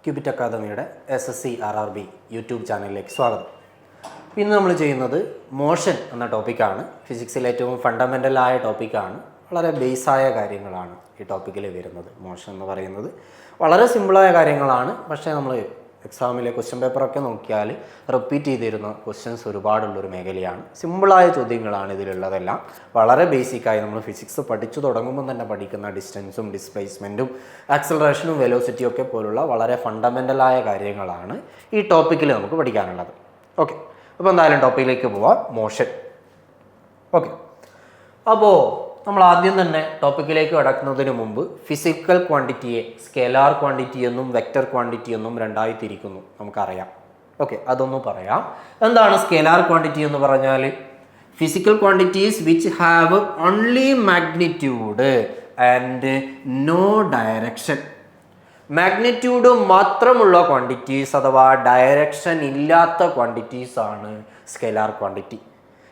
Cubit അക്കാദമിയുടെ SSC RRB YouTube ചാനലിലേക്ക് സ്വാഗതം. ഇന്ന് നമ്മൾ ചെയ്യുന്നത് മോഷൻ എന്ന ടോപ്പിക്കാണ്. ഫിസിക്സിലെ ഏറ്റവും ഫണ്ടമെൻ്റലായ ടോപ്പിക്കാണ്. വളരെ ബേസായ കാര്യങ്ങളാണ് ഈ ടോപ്പിക്കിൽ വരുന്നത്. മോഷൻ എന്ന് പറയുന്നത് വളരെ സിമ്പിളായ കാര്യങ്ങളാണ്. പക്ഷേ നമ്മൾ എക്സാമിലെ ക്വസ്റ്റ്യൻ പേപ്പറൊക്കെ നോക്കിയാൽ റിപ്പീറ്റ് ചെയ്തിരുന്ന ക്വസ്റ്റ്യൻസ് ഒരുപാടുള്ളൊരു മേഖലയാണ്. സിമ്പിളായ ചോദ്യങ്ങളാണ് ഇതിലുള്ളതെല്ലാം. വളരെ ബേസിക്കായി നമ്മൾ ഫിസിക്സ് പഠിച്ചു തുടങ്ങുമ്പോൾ തന്നെ പഠിക്കുന്ന ഡിസ്റ്റൻസും ഡിസ്പ്ലേസ്മെൻറ്റും ആക്സലറേഷനും വെലോസിറ്റിയും ഒക്കെ പോലുള്ള വളരെ ഫണ്ടമെൻ്റലായ കാര്യങ്ങളാണ് ഈ ടോപ്പിക്കിൽ നമുക്ക് പഠിക്കാനുള്ളത്. ഓക്കെ, അപ്പോൾ എന്തായാലും ടോപ്പിക്കിലേക്ക് പോവാം. മോഷൻ. ഓക്കെ, അപ്പോൾ നമ്മൾ ആദ്യം തന്നെ ടോപ്പിക്കിലേക്ക് കടക്കുന്നതിന് മുമ്പ് ഫിസിക്കൽ ക്വാണ്ടിറ്റിയെ സ്കേലാർ ക്വാണ്ടിറ്റി എന്നും വെക്റ്റർ ക്വാണ്ടിറ്റി എന്നും രണ്ടായി തിരിക്കുന്നു, നമുക്കറിയാം. ഓക്കെ, അതൊന്ന് പറയാം. എന്താണ് സ്കേലാർ ക്വാണ്ടിറ്റി എന്ന് പറഞ്ഞാൽ? Physical quantities which have only magnitude and no direction. Magnitude മാത്രമുള്ള ക്വാണ്ടിറ്റീസ് അഥവാ ഡയറക്ഷൻ ഇല്ലാത്ത ക്വാണ്ടിറ്റീസ് ആണ് scalar quantity.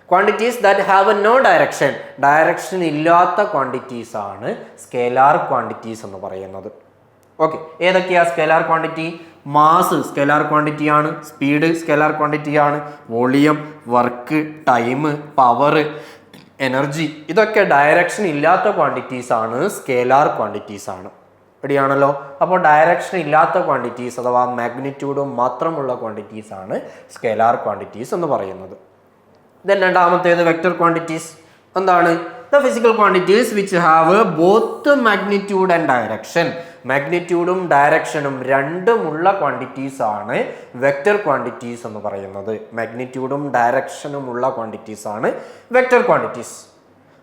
Quantities that have no direction, direction ഇല്ലാത്ത ക്വാണ്ടിറ്റീസ് ആണ് സ്കേലാർ ക്വാണ്ടിറ്റീസ് എന്ന് പറയുന്നത്. ഓക്കെ, ഏതൊക്കെയാ സ്കേലാർ ക്വാണ്ടിറ്റി? മാസ് സ്കേലാർ ക്വാണ്ടിറ്റിയാണ്, സ്പീഡ് സ്കേലാർ ക്വാണ്ടിറ്റിയാണ്, volume, work, time, power, energy, ഇതൊക്കെ ഡയറക്ഷൻ ഇല്ലാത്ത ക്വാണ്ടിറ്റീസ് ആണ്, സ്കേലാർ ക്വാണ്ടിറ്റീസ് ആണ്. റെഡിയാണല്ലോ? അപ്പോൾ ഡയറക്ഷൻ ഇല്ലാത്ത ക്വാണ്ടിറ്റീസ് അഥവാ മാഗ്നിറ്റ്യൂഡും മാത്രമുള്ള ക്വാണ്ടിറ്റീസ് ആണ് സ്കേലാർ ക്വാണ്ടിറ്റീസ് എന്ന് പറയുന്നത്. ദെൻ രണ്ടാമത്തേത് വെക്റ്റർ ക്വാണ്ടിറ്റീസ്. എന്താണ്? The physical quantities which have both magnitude and direction. മാഗ്നിറ്റ്യൂഡും ഡയറക്ഷനും രണ്ടുമുള്ള ക്വാണ്ടിറ്റീസ് ആണ് വെക്റ്റർ ക്വാണ്ടിറ്റീസ് എന്ന് പറയുന്നത്. മാഗ്നിറ്റ്യൂഡും ഡയറക്ഷനും ഉള്ള ക്വാണ്ടിറ്റീസ് ആണ് വെക്റ്റർ ക്വാണ്ടിറ്റീസ്.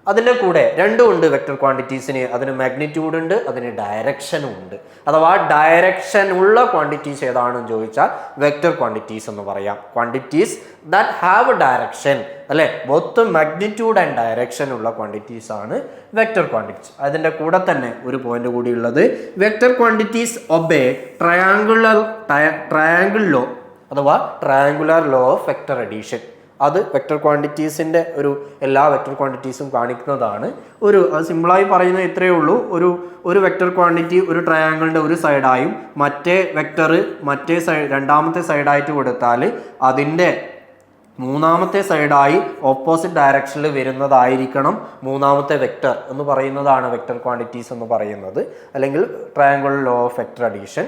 അതിൻ്റെ കൂടെ രണ്ടും ഉണ്ട് വെക്റ്റർ ക്വാണ്ടിറ്റീസിന്. അതിന് മാഗ്നിറ്റ്യൂഡ് ഉണ്ട്, അതിന് ഡയറക്ഷനും ഉണ്ട്. അഥവാ ഡയറക്ഷൻ ഉള്ള ക്വാണ്ടിറ്റീസ് ഏതാണെന്ന് ചോദിച്ചാൽ വെക്റ്റർ ക്വാണ്ടിറ്റീസ് എന്ന് പറയാം. ക്വാണ്ടിറ്റീസ് ദാറ്റ് ഹാവ് ഡയറക്ഷൻ, അല്ലെ, ബോത്ത് മാഗ്നിറ്റ്യൂഡ് ആൻഡ് ഡയറക്ഷൻ ഉള്ള ക്വാണ്ടിറ്റീസ് ആണ് വെക്റ്റർ ക്വാണ്ടിറ്റീസ്. അതിൻ്റെ കൂടെ തന്നെ ഒരു പോയിന്റ് കൂടി ഉള്ളത്, vector quantities obey triangle law അഥവാ triangular law of vector addition. അത് വെക്റ്റർ ക്വാണ്ടിറ്റീസിൻ്റെ എല്ലാ വെക്റ്റർ ക്വാണ്ടിറ്റീസും കാണിക്കുന്നതാണ്. സിമ്പിളായി പറയുന്നത് ഇത്രയേ ഉള്ളൂ. ഒരു വെക്റ്റർ ക്വാണ്ടിറ്റി ഒരു ട്രയാങ്കിളിൻ്റെ ഒരു സൈഡായും മറ്റേ വെക്റ്റർ രണ്ടാമത്തെ സൈഡായിട്ട് കൊടുത്താൽ അതിൻ്റെ മൂന്നാമത്തെ സൈഡായി ഓപ്പോസിറ്റ് ഡയറക്ഷനിൽ വരുന്നതായിരിക്കണം മൂന്നാമത്തെ വെക്റ്റർ എന്ന് പറയുന്നതാണ് വെക്റ്റർ ക്വാണ്ടിറ്റീസ് എന്ന് പറയുന്നത്, അല്ലെങ്കിൽ triangular law of vector addition.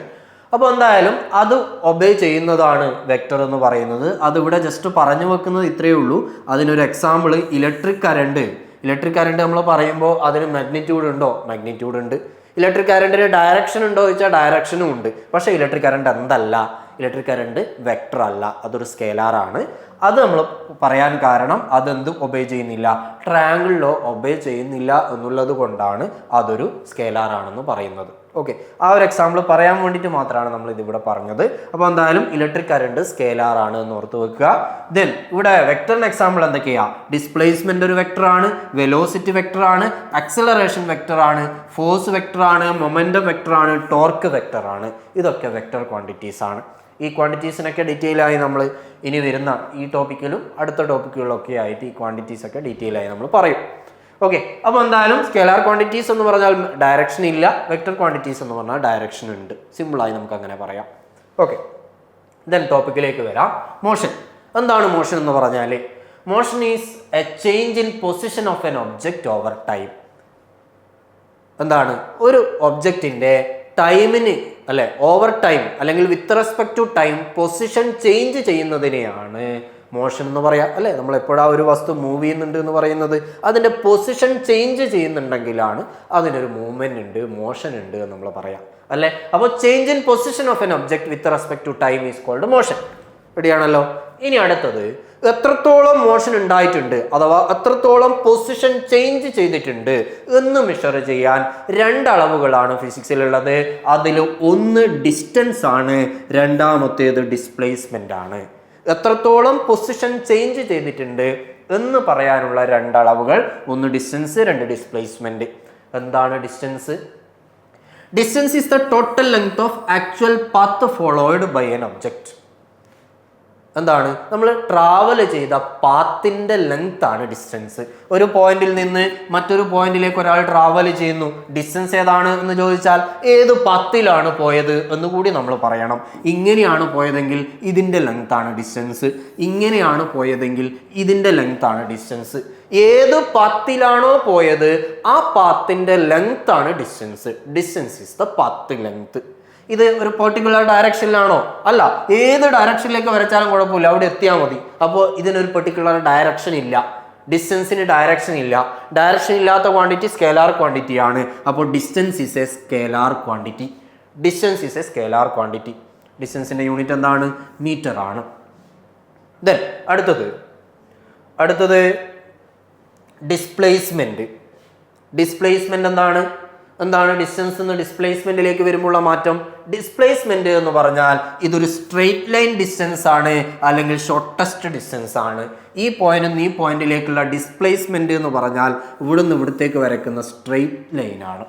അപ്പോൾ എന്തായാലും അത് ഒബേ ചെയ്യുന്നതാണ് വെക്റ്റർ എന്ന് പറയുന്നത്. അതിവിടെ ജസ്റ്റ് പറഞ്ഞു വെക്കുന്നത് ഇത്രയേ ഉള്ളൂ. അതിനൊരു example electric current. Electric current നമ്മൾ പറയുമ്പോൾ അതിന് മാഗ്നിറ്റ്യൂഡ് ഉണ്ടോ? മാഗ്നിറ്റ്യൂഡ് ഉണ്ട്. ഇലക്ട്രിക് കറണ്ടിന് ഡയറക്ഷൻ ഉണ്ടോ ചോദിച്ചാൽ ഡയറക്ഷനും ഉണ്ട്. പക്ഷേ ഇലക്ട്രിക് കറണ്ട് എന്തല്ല? ഇലക്ട്രിക് കറണ്ട് വെക്റ്റർ അല്ല, അതൊരു സ്കേലാറാണ്. അത് നമ്മൾ പറയാൻ കാരണം അതെന്തും ഒബേ ചെയ്യുന്നില്ല, ട്രയാങ്കിൾ ലോ ഒബേ ചെയ്യുന്നില്ല എന്നുള്ളത് കൊണ്ടാണ് അതൊരു സ്കേലാറാണെന്ന് പറയുന്നത്. ഓക്കെ, ആ ഒരു എക്സാമ്പിൾ പറയാൻ വേണ്ടിയിട്ട് മാത്രമാണ് നമ്മൾ ഇതിവിടെ പറഞ്ഞത്. അപ്പോൾ എന്തായാലും ഇലക്ട്രിക് കറണ്ട് സ്കേലാർ ആണ് എന്ന് ഓർത്ത് വെക്കുക. ദെൻ ഇവിടെ വെക്ടറിന് എക്സാമ്പിൾ എന്തൊക്കെയാ? ഡിസ്പ്ലേസ്മെന്റ് ഒരു വെക്ടർ ആണ്, വെലോസിറ്റി വെക്ടർ ആണ്, ആക്സിലറേഷൻ വെക്ടർ ആണ്, ഫോഴ്സ് വെക്ടർ ആണ്, മൊമെന്റം വെക്ടർ ആണ്, ടോർക്ക് വെക്ടർ ആണ്. ഇതൊക്കെ വെക്ടർ ക്വാണ്ടിറ്റീസ് ആണ്. ഈ ക്വാണ്ടിറ്റീസിനൊക്കെ ഡീറ്റെയിൽ ആയി നമ്മൾ ഇനി വരുന്ന ഈ ടോപ്പിക്കിലും അടുത്ത ടോപ്പിക്കുകളിലൊക്കെ ആയിട്ട് ഈ ക്വാണ്ടിറ്റീസ് ഒക്കെ ഡീറ്റെയിൽ ആയി നമ്മൾ പറയും. ഓക്കെ, അപ്പോൾ എന്തായാലും സ്കേലാർ ക്വാണ്ടിറ്റീസ് എന്ന് പറഞ്ഞാൽ ഡയറക്ഷൻ ഇല്ല, വെക്റ്റർ ക്വാണ്ടിറ്റീസ് എന്ന് പറഞ്ഞാൽ ഡയറക്ഷൻ ഉണ്ട്. സിമ്പിളായി നമുക്ക് അങ്ങനെ പറയാം. ഓക്കെ, ദെൻ ടോപ്പിക്കിലേക്ക് വരാം. മോഷൻ. എന്താണ് മോഷൻ എന്ന് പറഞ്ഞാൽ? Motion is a change in position of an object over time. എന്താണ്? ഒരു ഒബ്ജക്റ്റിൻ്റെ ടൈമിന്, അല്ലെ, ഓവർ ടൈം അല്ലെങ്കിൽ with respect to time position change ചെയ്യുന്നതിനെയാണ് മോഷൻ എന്ന് പറയാം. അല്ലെ, നമ്മൾ എപ്പോഴാ ഒരു വസ്തു മൂവ് ചെയ്യുന്നുണ്ട് എന്ന് പറയുന്നത് അതിൻ്റെ പൊസിഷൻ ചേഞ്ച് ചെയ്യുന്നുണ്ടെങ്കിലാണ് അതിനൊരു മൂവ്മെന്റ് ഉണ്ട്, മോഷൻ ഉണ്ട് എന്ന് നമ്മൾ പറയാം. അല്ലെ, അപ്പോൾ change in position of an object with respect to time is called motion. റെഡിയാണല്ലോ? ഇനി അടുത്തത്, എത്രത്തോളം മോഷൻ ഉണ്ടായിട്ടുണ്ട് അഥവാ എത്രത്തോളം പൊസിഷൻ ചേഞ്ച് ചെയ്തിട്ടുണ്ട് എന്ന് മെഷർ ചെയ്യാൻ രണ്ട് അളവുകളാണ് ഫിസിക്സിലുള്ളത്. അതിൽ ഒന്ന് ഡിസ്റ്റൻസ് ആണ്, രണ്ടാമത്തേത് ഡിസ്പ്ലേസ്മെന്റ് ആണ്. എത്രത്തോളം പൊസിഷൻ ചേഞ്ച് ചെയ്തിട്ടുണ്ട് എന്ന് പറയാനുള്ള രണ്ടളവുകൾ, ഒന്ന് ഡിസ്റ്റൻസ്, രണ്ട് ഡിസ്പ്ലേസ്മെന്റ്. എന്താണ് distance? Distance is the total length of actual path followed by an object. എന്താണ് നമ്മൾ ട്രാവൽ ചെയ്ത പാത്തിൻ്റെ ലെങ്ത് ആണ് ഡിസ്റ്റൻസ്. ഒരു പോയിന്റിൽ നിന്ന് മറ്റൊരു പോയിന്റിലേക്ക് ഒരാൾ ട്രാവൽ ചെയ്യുന്നു, ഡിസ്റ്റൻസ് ഏതാണ് എന്ന് ചോദിച്ചാൽ ഏത് പാത്തിലാണ് പോയത് എന്ന് കൂടി നമ്മൾ പറയണം. ഇങ്ങനെയാണ് പോയതെങ്കിൽ ഇതിൻ്റെ ലെങ്ത് ആണ് ഡിസ്റ്റൻസ്, ഇങ്ങനെയാണ് പോയതെങ്കിൽ ഇതിൻ്റെ ലെങ്ത് ആണ് ഡിസ്റ്റൻസ്. ഏത് പാത്തിലാണോ പോയത് ആ പാത്തിൻ്റെ ലെങ്ത് ആണ് distance. Distance is the path length. ഇത് ഒരു പെർട്ടിക്കുലർ ഡയറക്ഷനിലാണോ? അല്ല, ഏത് ഡയറക്ഷനിലേക്ക് വരച്ചാലും കുഴപ്പമില്ല, അവിടെ എത്തിയാൽ മതി. അപ്പോൾ ഇതിനൊരു പെർട്ടിക്കുലർ ഡയറക്ഷൻ ഇല്ല, ഡിസ്റ്റൻസിന് ഡയറക്ഷൻ ഇല്ല. ഡയറക്ഷൻ ഇല്ലാത്ത ക്വാണ്ടിറ്റി സ്കേലാർ ക്വാണ്ടിറ്റി ആണ്. അപ്പോൾ distance is a scalar quantity. Distance is a scalar quantity. ഡിസ്റ്റൻസിൻ്റെ യൂണിറ്റ് എന്താണ്? മീറ്റർ ആണ്. ദെൻ അടുത്തത് ഡിസ്പ്ലേസ്മെന്റ്. ഡിസ്പ്ലേസ്മെന്റ് എന്താണ് ഡിസ്റ്റൻസ് നിന്ന് ഡിസ്പ്ലേസ്മെന്റിലേക്ക് വരുമ്പോഴുള്ള മാറ്റം? ഡിസ്പ്ലേസ്മെന്റ് എന്ന് പറഞ്ഞാൽ ഇതൊരു സ്ട്രെയിറ്റ് ലൈൻ ഡിസ്റ്റൻസ് ആണ്, അല്ലെങ്കിൽ ഷോർട്ടസ്റ്റ് ഡിസ്റ്റൻസ് ആണ്. ഈ പോയിന്റിൽ നിന്ന് ഈ പോയിന്റിലേക്കുള്ള ഡിസ്പ്ലേസ്മെന്റ് എന്ന് പറഞ്ഞാൽ ഇവിടുന്ന് ഇവിടത്തേക്ക് വരയ്ക്കുന്ന സ്ട്രെയിറ്റ് ലൈൻ ആണ്.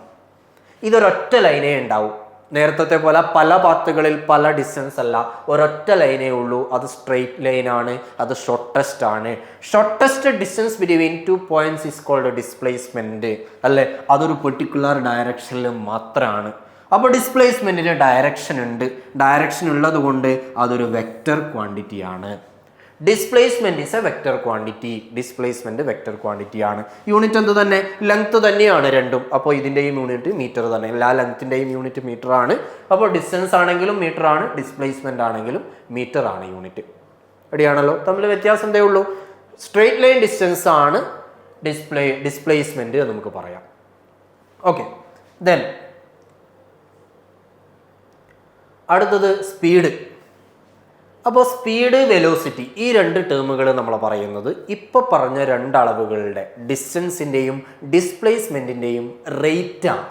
ഇതൊരൊറ്റ ലൈനേ ഉണ്ടാവും. നേരത്തെ പോലെ പല പാത്തുകളിൽ പല ഡിസ്റ്റൻസ് അല്ല, ഒരൊറ്റ ലൈനേ ഉള്ളൂ. അത് സ്ട്രെയിറ്റ് ലൈൻ ആണ്, അത് ഷോർട്ടസ്റ്റ് ആണ്. Shortest distance between 2 points is called displacement, അല്ലെ? അതൊരു പെർട്ടിക്കുലർ ഡയറക്ഷനിൽ മാത്രമാണ്. അപ്പോൾ ഡിസ്പ്ലേസ്മെന്റിന് ഡയറക്ഷൻ ഉണ്ട്. ഡയറക്ഷൻ ഉള്ളത് കൊണ്ട് അതൊരു വെക്റ്റർ ക്വാണ്ടിറ്റി ആണ്. Displacement is A vector quantity. Displacement vector quantity ആണ്. യൂണിറ്റ് എന്ത് തന്നെ? ലെങ്ത് തന്നെയാണ് രണ്ടും. അപ്പോൾ ഇതിൻ്റെയും യൂണിറ്റ് മീറ്റർ തന്നെ, എല്ലാ ലെങ്ത്തിൻ്റെയും യൂണിറ്റ് മീറ്റർ ആണ്. അപ്പോൾ ഡിസ്റ്റൻസ് ആണെങ്കിലും മീറ്റർ ആണ്, ഡിസ്പ്ലേസ്മെന്റ് ആണെങ്കിലും മീറ്റർ ആണ് യൂണിറ്റ്. റെഡിയാണല്ലോ? തമ്മിൽ വ്യത്യാസം എന്തേ ഉള്ളൂ? സ്ട്രെയിറ്റ് ലൈൻ ഡിസ്റ്റൻസ് ആണ് ഡിസ്പ്ലേസ്മെന്റ് എന്ന് നമുക്ക് പറയാം. ഓക്കെ, ദെൻ അടുത്തത് സ്പീഡ്. അപ്പോൾ സ്പീഡ്, വെലോസിറ്റി, ഈ രണ്ട് ടേമുകൾ നമ്മൾ പറയുന്നത് ഇപ്പോൾ പറഞ്ഞ രണ്ടളവുകളുടെ ഡിസ്റ്റൻസിൻ്റെയും ഡിസ്പ്ലേസ്മെൻറ്റിൻ്റെയും റേറ്റാണ്.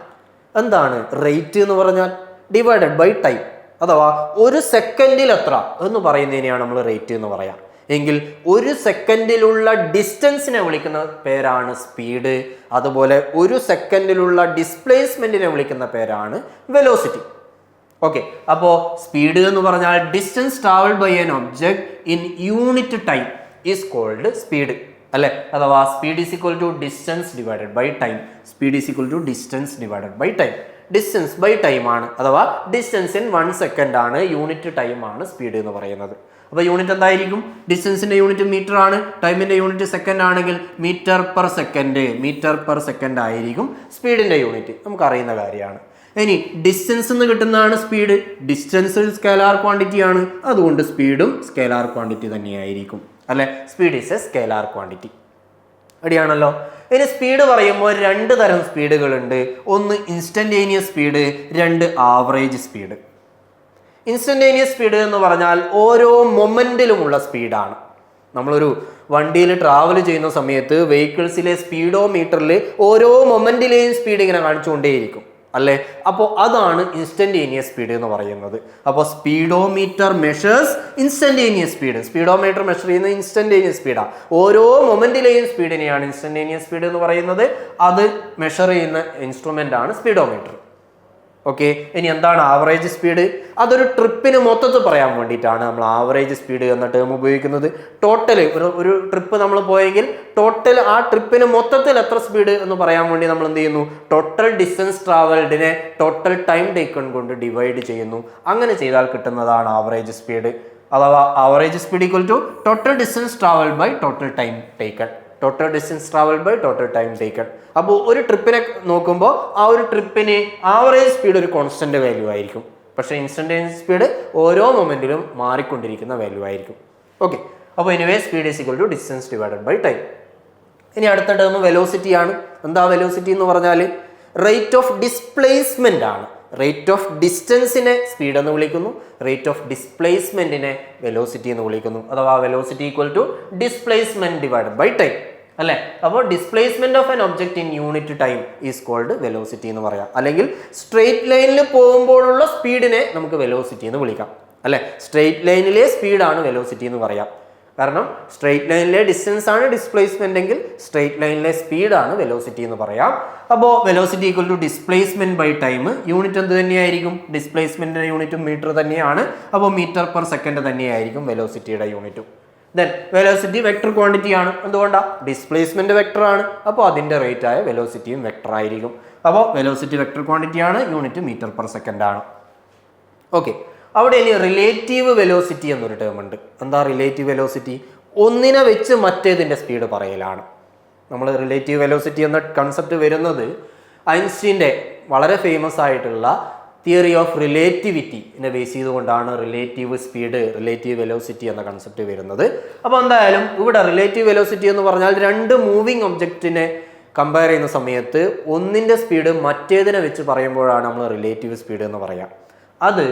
എന്താണ് റേറ്റ് എന്ന് പറഞ്ഞാൽ? ഡിവൈഡഡ് ബൈ ടൈം, അഥവാ ഒരു സെക്കൻഡിൽ എത്ര എന്ന് പറയുന്നതിനെയാണ് നമ്മൾ റേറ്റ് എന്ന് പറയാം. എങ്കിൽ ഒരു സെക്കൻഡിലുള്ള ഡിസ്റ്റൻസിനെ വിളിക്കുന്ന പേരാണ് സ്പീഡ്. അതുപോലെ ഒരു സെക്കൻഡിലുള്ള ഡിസ്പ്ലേസ്മെൻറ്റിനെ വിളിക്കുന്ന പേരാണ് വെലോസിറ്റി. ഓക്കെ, അപ്പോൾ സ്പീഡ് എന്ന് പറഞ്ഞാൽ distance travelled by an object in unit time is called speed, അല്ലെ? അഥവാ speed is equal to distance divided by time. Speed is equal to distance divided by time. Distance by time ആണ്, അഥവാ distance in 1 second ആണ്, unit time ആണ് speed എന്ന് പറയുന്നത്. അപ്പോൾ unit എന്തായിരിക്കും? ഡിസ്റ്റൻസിന്റെ യൂണിറ്റ് മീറ്റർ ആണ്, ടൈമിന്റെ യൂണിറ്റ് സെക്കൻഡ് ആണെങ്കിൽ മീറ്റർ പെർ സെക്കൻഡ് ആയിരിക്കും സ്പീഡിന്റെ യൂണിറ്റ്. നമുക്കറിയുന്ന കാര്യമാണ്. ഇനി ഡിസ്റ്റൻസ് എന്ന് കിട്ടുന്നതാണ് സ്പീഡ്. ഡിസ്റ്റൻസ് സ്കേലാർ ക്വാണ്ടിറ്റി ആണ്, അതുകൊണ്ട് സ്പീഡും സ്കേലാർ ക്വാണ്ടിറ്റി തന്നെയായിരിക്കും, അല്ലെ? Speed is a scalar quantity. റെഡിയാണല്ലോ? ഇനി സ്പീഡ് പറയുമ്പോൾ 2 തരം സ്പീഡുകളുണ്ട്. ഒന്ന് instantaneous speed, 2 average speed. Instantaneous speed എന്ന് പറഞ്ഞാൽ ഓരോ മൊമെന്റിലുമുള്ള സ്പീഡാണ്. നമ്മളൊരു വണ്ടിയിൽ ട്രാവൽ ചെയ്യുന്ന സമയത്ത് വെഹിക്കിൾസിലെ സ്പീഡോമീറ്ററിൽ ഓരോ മൊമെന്റിലെയും സ്പീഡ് ഇങ്ങനെ കാണിച്ചുകൊണ്ടേയിരിക്കും, അല്ലേ? അപ്പോൾ അതാണ് ഇൻസ്റ്റന്റേനിയസ് സ്പീഡ് എന്ന് പറയുന്നത്. അപ്പോൾ speedometer measures instantaneous speed. Speedometer measure ചെയ്യുന്നത് ഇൻസ്റ്റന്റേനിയസ് സ്പീഡാണ്. ഓരോ മൊമെന്റിലെയും സ്പീഡിനെയാണ് ഇൻസ്റ്റന്റേനിയസ് സ്പീഡ് എന്ന് പറയുന്നത്. അത് മെഷർ ചെയ്യുന്ന ഇൻസ്ട്രുമെന്റ് ആണ് സ്പീഡോമീറ്റർ. ഓക്കെ, ഇനി എന്താണ് ആവറേജ് സ്പീഡ്? അതൊരു ട്രിപ്പിന് മൊത്തത്തിൽ പറയാൻ വേണ്ടിയിട്ടാണ് നമ്മൾ ആവറേജ് സ്പീഡ് എന്ന ടേം ഉപയോഗിക്കുന്നത്. ടോട്ടൽ ഒരു ട്രിപ്പ് നമ്മൾ പോയെങ്കിൽ ടോട്ടൽ ആ ട്രിപ്പിന് മൊത്തത്തിൽ എത്ര സ്പീഡ് എന്ന് പറയാൻ വേണ്ടി നമ്മൾ എന്ത് ചെയ്യുന്നു? ടോട്ടൽ ഡിസ്റ്റൻസ് ട്രാവൽഡിനെ ടോട്ടൽ ടൈം ടേക്കൺ കൊണ്ട് ഡിവൈഡ് ചെയ്യുന്നു. അങ്ങനെ ചെയ്താൽ കിട്ടുന്നതാണ് ആവറേജ് സ്പീഡ്. അഥവാ average speed equal to total distance travel by total time taken. Total distance travel by total time taken. അപ്പോൾ ഒരു ട്രിപ്പിനെ നോക്കുമ്പോൾ ആ ഒരു ട്രിപ്പിന് ആവറേജ് സ്പീഡ് ഒരു കോൺസ്റ്റന്റ് വാല്യൂ ആയിരിക്കും. പക്ഷേ ഇൻസ്റ്റന്റേനിയസ് സ്പീഡ് ഓരോ മൊമെന്റിലും മാറിക്കൊണ്ടിരിക്കുന്ന വാല്യൂ ആയിരിക്കും. ഓക്കെ, അപ്പോൾ anyway speed is equal to distance divided by time. ഇനി അടുത്ത ടേം വെലോസിറ്റി ആണ്. എന്താ വെലോസിറ്റി എന്ന് പറഞ്ഞാൽ? റേറ്റ് ഓഫ് ഡിസ്പ്ലേസ്മെന്റ് ആണ്. റേറ്റ് ഓഫ് ഡിസ്റ്റൻസിനെ സ്പീഡ് എന്ന് വിളിക്കുന്നു, റേറ്റ് ഓഫ് ഡിസ്പ്ലേസ്മെന്റിനെ വെലോസിറ്റി എന്ന് വിളിക്കുന്നു. അഥവാ velocity equal to displacement divided by time, അല്ലെ? അപ്പോൾ displacement of an object in unit time is called velocity എന്ന് പറയാം. അല്ലെങ്കിൽ സ്ട്രെയിറ്റ് ലൈനിൽ പോകുമ്പോഴുള്ള സ്പീഡിനെ നമുക്ക് വെലോസിറ്റി എന്ന് വിളിക്കാം, അല്ലെ? സ്ട്രെയിറ്റ് ലൈനിലെ സ്പീഡാണ് വെലോസിറ്റി എന്ന് പറയാം. കാരണം സ്ട്രെയിറ്റ് ലൈനിലെ ഡിസ്റ്റൻസ് ആണ് ഡിസ്പ്ലേസ്മെന്റ് എങ്കിൽ സ്ട്രെയിറ്റ് ലൈനിലെ സ്പീഡാണ് വെലോസിറ്റി എന്ന് പറയാം. അപ്പോൾ velocity equal to displacement by time. Unit എന്ത് തന്നെയായിരിക്കും? ഡിസ്പ്ലേസ്മെന്റിന്റെ യൂണിറ്റും മീറ്റർ തന്നെയാണ്. അപ്പോൾ മീറ്റർ പെർ സെക്കൻഡ് തന്നെയായിരിക്കും വെലോസിറ്റിയുടെ യൂണിറ്റും. ദെൻ വെലോസിറ്റി വെക്ടർ ക്വാണ്ടിറ്റി ആണ്. എന്തുകൊണ്ടാണ്? ഡിസ്പ്ലേസ്മെന്റ് വെക്ടർ ആണ്. അപ്പോൾ അതിന്റെ റേറ്റ് ആയ വെലോസിറ്റിയും വെക്ടർ ആയിരിക്കും. അപ്പോൾ വെലോസിറ്റി വെക്ടർ ക്വാണ്ടിറ്റി ആണ്, യൂണിറ്റ് മീറ്റർ പെർ സെക്കൻഡ് ആണ്. ഓക്കെ, അവിടെ ഇനി റിലേറ്റീവ് വെലോസിറ്റി എന്നൊരു ടേം ഉണ്ട്. എന്താ റിലേറ്റീവ് വെലോസിറ്റി? ഒന്നിനെ വെച്ച് മറ്റേതിൻ്റെ സ്പീഡ് പറയലാണ്. നമ്മൾ റിലേറ്റീവ് വെലോസിറ്റി എന്ന കൺസെപ്റ്റ് വരുന്നത് ഐൻസ്റ്റീൻ്റെ വളരെ ഫേമസ് ആയിട്ടുള്ള തിയറി ഓഫ് റിലേറ്റിവിറ്റിനെ ബേസ് ചെയ്തുകൊണ്ടാണ് റിലേറ്റീവ് സ്പീഡ്, റിലേറ്റീവ് വെലോസിറ്റി എന്ന കൺസെപ്റ്റ് വരുന്നത്. അപ്പോൾ എന്തായാലും ഇവിടെ റിലേറ്റീവ് വെലോസിറ്റി എന്ന് പറഞ്ഞാൽ രണ്ട് മൂവിങ് ഒബ്ജക്റ്റിനെ കമ്പയർ ചെയ്യുന്ന സമയത്ത് ഒന്നിൻ്റെ സ്പീഡ് മറ്റേതിനെ വെച്ച് പറയുമ്പോഴാണ് നമ്മൾ റിലേറ്റീവ് സ്പീഡ് എന്ന് പറയാം. അത്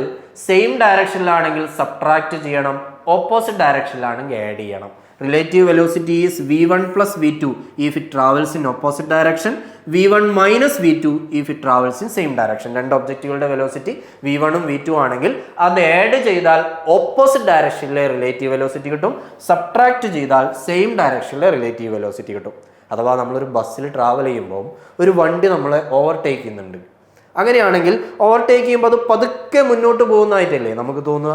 സെയിം ഡയറക്ഷനിലാണെങ്കിൽ സബ്ട്രാക്ട് ചെയ്യണം, ഓപ്പോസിറ്റ് ഡയറക്ഷനിലാണെങ്കിൽ ആഡ് ചെയ്യണം. Relative velocity is v1 plus v2 if it travels in opposite direction, v1 minus v2 if it travels in same direction. രണ്ട് ഒബ്ജക്റ്റുകളുടെ വെലോസിറ്റി v1 ഉം v2 ആണെങ്കിൽ അത് ആഡ് ചെയ്താൽ ഓപ്പോസിറ്റ് ഡയറക്ഷനിലെ റിലേറ്റീവ് വെലോസിറ്റി കിട്ടും, subtract ചെയ്താൽ same ഡയറക്ഷനിലെ relative velocity കിട്ടും. അഥവാ നമ്മളൊരു ബസ്സിൽ ട്രാവൽ ചെയ്യുമ്പോൾ ഒരു വണ്ടി നമ്മളെ ഓവർടേക്ക് ചെയ്യുന്നുണ്ട്. അങ്ങനെയാണെങ്കിൽ ഓവർടേക്ക് ചെയ്യുമ്പോൾ അത് പതുക്കെ മുന്നോട്ട് പോകുന്നതായിട്ടല്ലേ നമുക്ക് തോന്നുക?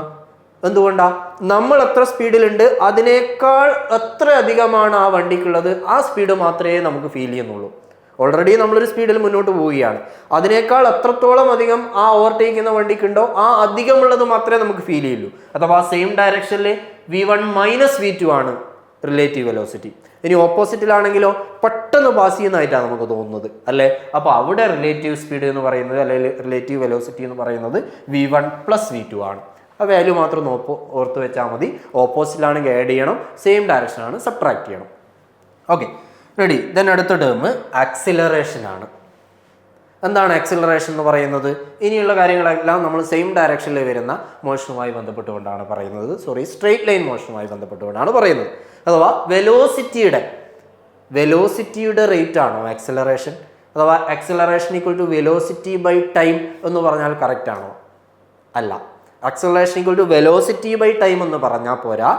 എന്തുകൊണ്ടാണ്? നമ്മൾ എത്ര സ്പീഡിലുണ്ട് അതിനേക്കാൾ എത്ര അധികമാണ് ആ വണ്ടിക്കുള്ളത്, ആ സ്പീഡ് മാത്രമേ നമുക്ക് ഫീൽ ചെയ്യുന്നുള്ളൂ. ഓൾറെഡി നമ്മളൊരു സ്പീഡിൽ മുന്നോട്ട് പോവുകയാണ്, അതിനേക്കാൾ എത്രത്തോളം അധികം ആ ഓവർടേക്ക് ചെയ്യുന്ന വണ്ടിക്കുണ്ടോ ആ അധികമുള്ളത് മാത്രമേ നമുക്ക് ഫീൽ ചെയ്യുള്ളൂ. അഥവാ സെയിം ഡയറക്ഷനിൽ v1 minus v2 ആണ് റിലേറ്റീവ് വെലോസിറ്റി. ഇനി ഓപ്പോസിറ്റിലാണെങ്കിലോ പെട്ടെന്ന് പാസ് ചെയ്യുന്നതായിട്ടാണ് നമുക്ക് തോന്നുന്നത് അല്ലേ? അപ്പോൾ അവിടെ റിലേറ്റീവ് സ്പീഡ് എന്ന് പറയുന്നത് അല്ലെങ്കിൽ റിലേറ്റീവ് വെലോസിറ്റി എന്ന് പറയുന്നത് v1 plus v2 ആണ്. ആ വാല്യൂ മാത്രം ഓർത്ത് വെച്ചാൽ മതി. ഓപ്പോസിറ്റിലാണെങ്കിൽ ആഡ് ചെയ്യണം, സെയിം ഡയറക്ഷനാണ് സബ്ട്രാക്ട് ചെയ്യണം. Okay, ready. ദെൻ അടുത്ത ടേം ആക്സിലറേഷൻ ആണ്. എന്താണ് ആക്സിലറേഷൻ എന്ന് പറയുന്നത്? ഇനിയുള്ള കാര്യങ്ങളെല്ലാം നമ്മൾ സെയിം ഡയറക്ഷനിൽ വരുന്ന മോഷനുമായി ബന്ധപ്പെട്ടുകൊണ്ടാണ് പറയുന്നത്. സ്ട്രെയിറ്റ് ലൈൻ മോഷനുമായി ബന്ധപ്പെട്ടുകൊണ്ടാണ് പറയുന്നത്. അഥവാ വെലോസിറ്റിയുടെ റേറ്റ് ആണോ ആക്സിലറേഷൻ? അഥവാ acceleration equal to velocity by time എന്ന് പറഞ്ഞാൽ കറക്റ്റ് ആണോ? അല്ല. Acceleration equal to velocity by time എന്ന് പറഞ്ഞാൽ പോരാ,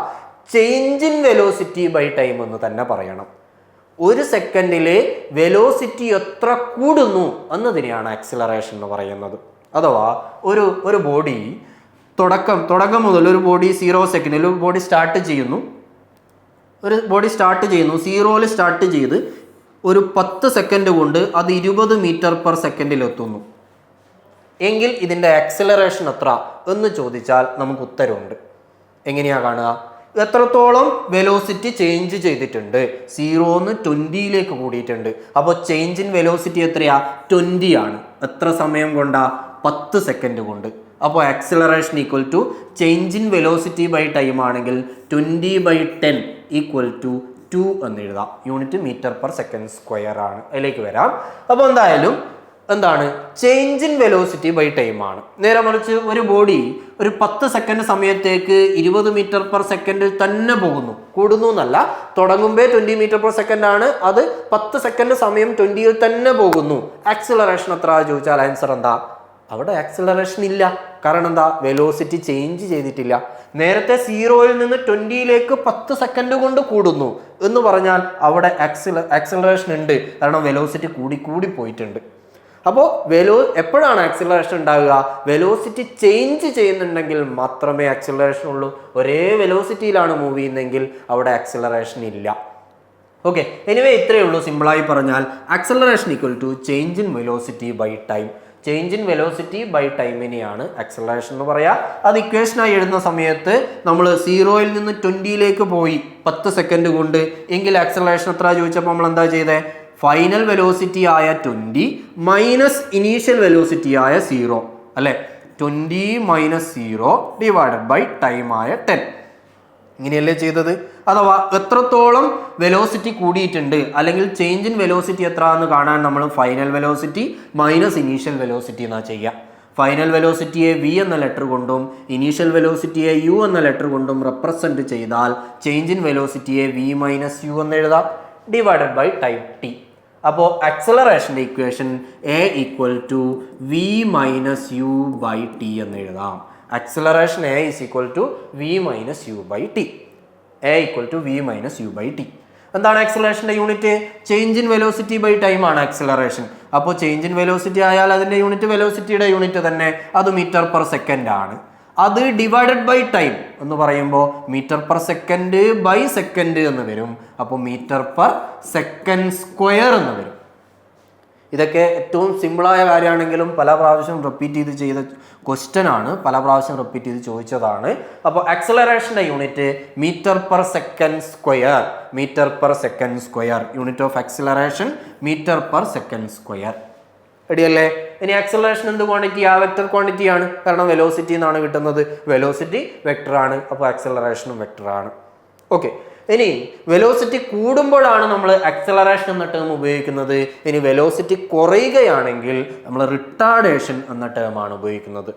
change in velocity by time എന്ന് തന്നെ പറയണം. ഒരു സെക്കൻഡിലെ വെലോസിറ്റി എത്ര കൂടുന്നു എന്നതിനെയാണ് ആക്സിലറേഷൻ എന്ന് പറയുന്നത്. അഥവാ ഒരു ബോഡി തുടക്കം മുതൽ ഒരു ബോഡി 0 സെക്കൻഡിൽ ഒരു ബോഡി സ്റ്റാർട്ട് ചെയ്യുന്നു, 0യിൽ സ്റ്റാർട്ട് ചെയ്ത് ഒരു 10 സെക്കൻഡ് കൊണ്ട് അത് 20 മീറ്റർ പെർ സെക്കൻഡിൽ എത്തുന്നു എങ്കിൽ ഇതിൻ്റെ ആക്സിലറേഷൻ എത്ര എന്ന് ചോദിച്ചാൽ നമുക്ക് ഉത്തരവുണ്ട്. എങ്ങനെയാണ് കാണുക? എത്രത്തോളം വെലോസിറ്റി ചേഞ്ച് ചെയ്തിട്ടുണ്ട്? 0ന്ന് 20യിലേക്ക് കൂടിയിട്ടുണ്ട്. അപ്പോൾ ചേഞ്ച് ഇൻ വെലോസിറ്റി എത്രയാ? 20 ആണ്. എത്ര സമയം കൊണ്ടാ? 10 സെക്കൻഡ് കൊണ്ട്. അപ്പോൾ acceleration equal to change in velocity by time ആണെങ്കിൽ 20/10 ഈക്വൽ ടു 2 എന്ന് എഴുതാം. Unit metre per second square ആണ്. അതിലേക്ക് വരാം. അപ്പോൾ എന്തായാലും എന്താണ് change in velocity by time ആണ്. നേരെ മറിച്ച് ഒരു ബോഡി ഒരു 10 സെക്കൻഡ് സമയത്തേക്ക് 20 മീറ്റർ പെർ സെക്കൻഡിൽ തന്നെ പോകുന്നു, കൂടുന്നു എന്നല്ല, തുടങ്ങുമ്പോൾ 20 മീറ്റർ പെർ സെക്കൻഡ് ആണ്, അത് 10 സെക്കൻഡ് സമയം 20യിൽ തന്നെ പോകുന്നു. ആക്സിലറേഷൻ എത്ര ചോദിച്ചാൽ ആൻസർ എന്താ? അവിടെ ആക്സിലറേഷൻ ഇല്ല. കാരണം എന്താ? വെലോസിറ്റി ചേഞ്ച് ചെയ്തിട്ടില്ല. നേരത്തെ 0യിൽ നിന്ന് 20യിലേക്ക് 10 സെക്കൻഡ് കൊണ്ട് കൂടുന്നു എന്ന് പറഞ്ഞാൽ അവിടെ ആക്സിലറേഷൻ ഉണ്ട്. കാരണം വെലോസിറ്റി കൂടി പോയിട്ടുണ്ട്. അപ്പോൾ എപ്പോഴാണ് ആക്സിലറേഷൻ ഉണ്ടാവുക? വെലോസിറ്റി ചേഞ്ച് ചെയ്യുന്നുണ്ടെങ്കിൽ മാത്രമേ ആക്സിലറേഷൻ ഉള്ളൂ. ഒരേ വെലോസിറ്റിയിലാണ് മൂവ് ചെയ്യുന്നതെങ്കിൽ അവിടെ ആക്സിലറേഷൻ ഇല്ല. ഓക്കെ, എനിവേ ഇത്രയേ ഉള്ളൂ. സിമ്പിളായി പറഞ്ഞാൽ acceleration equal to change in velocity by time. Change in velocity by ടൈമിനെയാണ് ആക്സിലറേഷൻ എന്ന് പറയാം. അത് ഇക്വേഷനായി എഴുതുന്ന സമയത്ത് നമ്മൾ 0യിൽ നിന്ന് 20യിലേക്ക് പോയി 10 സെക്കൻഡ് കൊണ്ട് എങ്കിൽ ആക്സിലറേഷൻ എത്ര ചോദിച്ചപ്പോൾ നമ്മൾ എന്താ ചെയ്തേ? ഫൈനൽ വെലോസിറ്റി ആയ 20 മൈനസ് ഇനീഷ്യൽ വെലോസിറ്റി ആയ 0 അല്ലെ? 20 മൈനസ് 0 ഡിവൈഡഡ് ബൈ ടൈം ആയ 10. ഇങ്ങനെയല്ലേ ചെയ്തത്? അഥവാ എത്രത്തോളം വെലോസിറ്റി കൂടിയിട്ടുണ്ട് അല്ലെങ്കിൽ ചേഞ്ച് ഇൻ വെലോസിറ്റി എത്ര എന്ന് കാണാൻ നമ്മൾ final velocity minus initial velocity എന്നാ ചെയ്യുക. ഫൈനൽ വെലോസിറ്റിയെ v എന്ന ലെറ്റർ കൊണ്ടും ഇനീഷ്യൽ വെലോസിറ്റിയെ u എന്ന ലെറ്റർ കൊണ്ടും റെപ്രസെന്റ് ചെയ്താൽ ചേഞ്ച് ഇൻ വെലോസിറ്റിയെ v മൈനസ് u എന്ന് എഴുതാം, ഡിവൈഡഡ് ബൈ ടൈം t. അപ്പോൾ ആക്സിലറേഷൻ്റെ equation a equal to v minus u by T എന്ന് എഴുതാം. Acceleration a is equal to v minus u by T. A equal to V minus U by T. എന്താണ് ആക്സിലറേഷൻ്റെ unit? Change in velocity by time ആണ് acceleration. അപ്പോൾ change in velocity ആയാൽ അതിൻ്റെ unit വെലോസിറ്റിയുടെ unit തന്നെ, അത് metre per second ആണ്. അത് divided by time എന്ന് പറയുമ്പോൾ metre per second by second എന്ന് വരും. അപ്പോൾ മീറ്റർ പെർ സെക്കൻഡ് സ്ക്വയർ എന്ന് വരും. ഇതൊക്കെ ഏറ്റവും സിമ്പിളായ കാര്യമാണെങ്കിലും പല പ്രാവശ്യം റിപ്പീറ്റ് ചെയ്ത് ചെയ്ത ക്വസ്റ്റ്യൻ ആണ്, പല പ്രാവശ്യം റിപ്പീറ്റ് ചെയ്ത് ചോദിച്ചതാണ്. അപ്പോൾ ആക്സിലറേഷൻ്റെ unit metre per second square, metre per second square, unit of acceleration metre per second square. റെഡിയല്ലേ? ഇനി ആക്സിലറേഷൻ എന്ത് ക്വാണ്ടിറ്റി? ആ വെക്ടർ ക്വാണ്ടിറ്റി ആണ്, കാരണം വെലോസിറ്റി എന്നാണ് കിട്ടുന്നത്. വെലോസിറ്റി വെക്ടർ ആണ്, അപ്പോൾ ആക്സിലറേഷനും വെക്ടർ ആണ്. ഓക്കെ, ഇനി വെലോസിറ്റി കൂടുമ്പോഴാണ് നമ്മൾ ആക്സിലറേഷൻ എന്ന ടേം ഉപയോഗിക്കുന്നത്. ഇനി വെലോസിറ്റി കുറയുകയാണെങ്കിൽ നമ്മൾ റിട്ടാർഡേഷൻ എന്ന ടേമാണ് ഉപയോഗിക്കുന്നത്.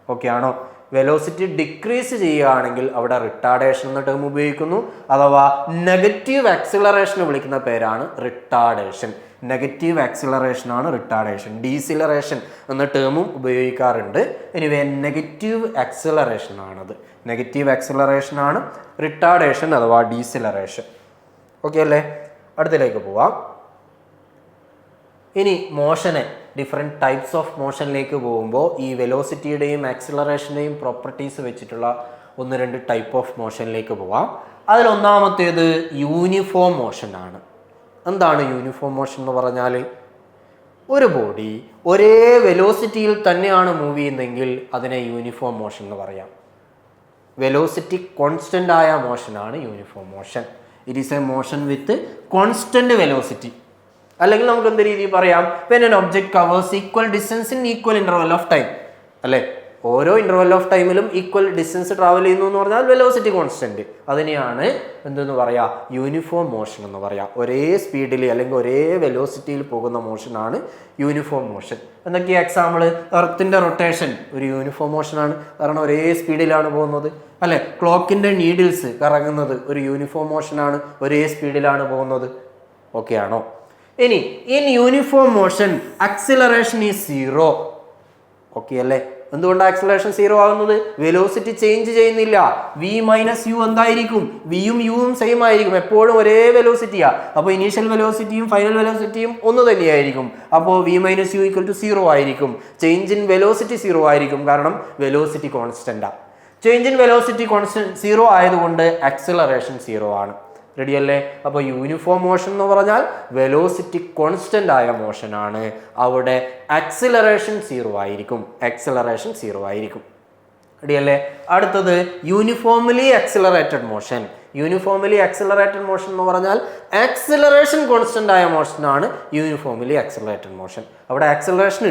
ഓക്കെ ആണോ? വെലോസിറ്റി ഡിക്രീസ് ചെയ്യുകയാണെങ്കിൽ അവിടെ റിട്ടാർഡേഷൻ എന്ന ടേം ഉപയോഗിക്കുന്നു. അഥവാ നെഗറ്റീവ് ആക്സിലറേഷൻ വിളിക്കുന്ന പേരാണ് റിട്ടാർഡേഷൻ. നെഗറ്റീവ് ആക്സിലറേഷൻ ആണ് റിട്ടാർഡേഷൻ. ഡീസിലറേഷൻ എന്ന ടേമും ഉപയോഗിക്കാറുണ്ട്. എനിവേ നെഗറ്റീവ് ആക്സിലറേഷൻ ആണത്. നെഗറ്റീവ് ആക്സിലറേഷൻ ആണ് റിട്ടാർഡേഷൻ അഥവാ ഡീസിലറേഷൻ. ഓക്കെ അല്ലേ? അടുത്തിലേക്ക് പോവാം. ഇനി മോഷനെ, ഡിഫറെൻറ്റ് ടൈപ്സ് ഓഫ് മോഷനിലേക്ക് പോകുമ്പോൾ ഈ വെലോസിറ്റിയുടെയും ആക്സിലറേഷൻ്റെയും പ്രോപ്പർട്ടീസ് വെച്ചിട്ടുള്ള 1-2 ടൈപ്പ് ഓഫ് മോഷനിലേക്ക് പോവാം. അതിലൊന്നാമത്തേത് യൂണിഫോം മോഷൻ ആണ്. എന്താണ് യൂണിഫോം മോഷൻ എന്ന് പറഞ്ഞാൽ? ഒരു ബോഡി ഒരേ വെലോസിറ്റിയിൽ തന്നെയാണ് മൂവ് ചെയ്യുന്നതെങ്കിൽ അതിനെ യൂണിഫോം മോഷൻ എന്ന് പറയാം. വെലോസിറ്റി കോൺസ്റ്റൻ്റ് ആയ മോഷനാണ് uniform motion. It is a motion with constant velocity. അല്ലെങ്കിൽ നമുക്ക് എന്ത് രീതിയിൽ പറയാം? When an object covers equal distance in equal interval of time. അല്ലേ? ഓരോ ഇന്റർവെൽ ഓഫ് ടൈമിലും ഈക്വൽ ഡിസ്റ്റൻസ് ട്രാവൽ ചെയ്യുന്നു എന്ന് പറഞ്ഞാൽ വെലോസിറ്റി കോൺസ്റ്റന്റ്. അതിനെയാണ് എന്തെന്ന് പറയാ? യൂണിഫോം മോഷൻ എന്ന് പറയാം. ഒരേ സ്പീഡിൽ അല്ലെങ്കിൽ ഒരേ വെലോസിറ്റിയിൽ പോകുന്ന മോഷനാണ് യൂണിഫോം മോഷൻ. എന്തൊക്കെയാ എക്സാമ്പിൾ? എർത്തിന്റെ റൊട്ടേഷൻ ഒരു യൂണിഫോം മോഷനാണ്, കാരണം ഒരേ സ്പീഡിലാണ് പോകുന്നത്. അല്ലെ? ക്ലോക്കിന്റെ നീഡിൽസ് കറങ്ങുന്നത് ഒരു യൂണിഫോം മോഷനാണ്, ഒരേ സ്പീഡിലാണ് പോകുന്നത്. ഓക്കെ ആണോ? ഇനി in uniform motion acceleration is 0. Okay അല്ലേ? എന്തുകൊണ്ട് ആക്സിലറേഷൻ 0 ആകുന്നത്? വെലോസിറ്റി ചേഞ്ച് ചെയ്യുന്നില്ല. വി മൈനസ് യു എന്തായിരിക്കും? വിയും യുവും സെയിം ആയിരിക്കും, എപ്പോഴും ഒരേ വെലോസിറ്റിയാ. അപ്പോൾ ഇനീഷ്യൽ വെലോസിറ്റിയും ഫൈനൽ വെലോസിറ്റിയും ഒന്ന് തന്നെയായിരിക്കും. അപ്പോൾ V minus U equal to 0 ആയിരിക്കും. ചേഞ്ച് ഇൻ വെലോസിറ്റി 0 ആയിരിക്കും, കാരണം വെലോസിറ്റി കോൺസ്റ്റന്റാ. ചേഞ്ച് ഇൻ വെലോസിറ്റി കോൺസ്റ്റന്റ് 0 ആയതുകൊണ്ട് ആക്സിലറേഷൻ 0 ആണ്. റെഡി അല്ലേ? അപ്പോൾ യൂണിഫോം മോഷൻ എന്ന് പറഞ്ഞാൽ വെലോസിറ്റി കോൺസ്റ്റന്റ് ആയ മോഷൻ ആണ്. അവിടെ ആക്സിലറേഷൻ 0 ആയിരിക്കും. ആക്സിലറേഷൻ 0 ആയിരിക്കും. റെഡി അല്ലേ? അടുത്തത് uniformly accelerated motion. Uniformly accelerated motion എന്ന് പറഞ്ഞാൽ ആക്സിലറേഷൻ കോൺസ്റ്റന്റ് ആയ മോഷനാണ് യൂണിഫോംലി ആക്സിലറേറ്റഡ് മോഷൻ. അവിടെ ആക്സിലറേഷൻ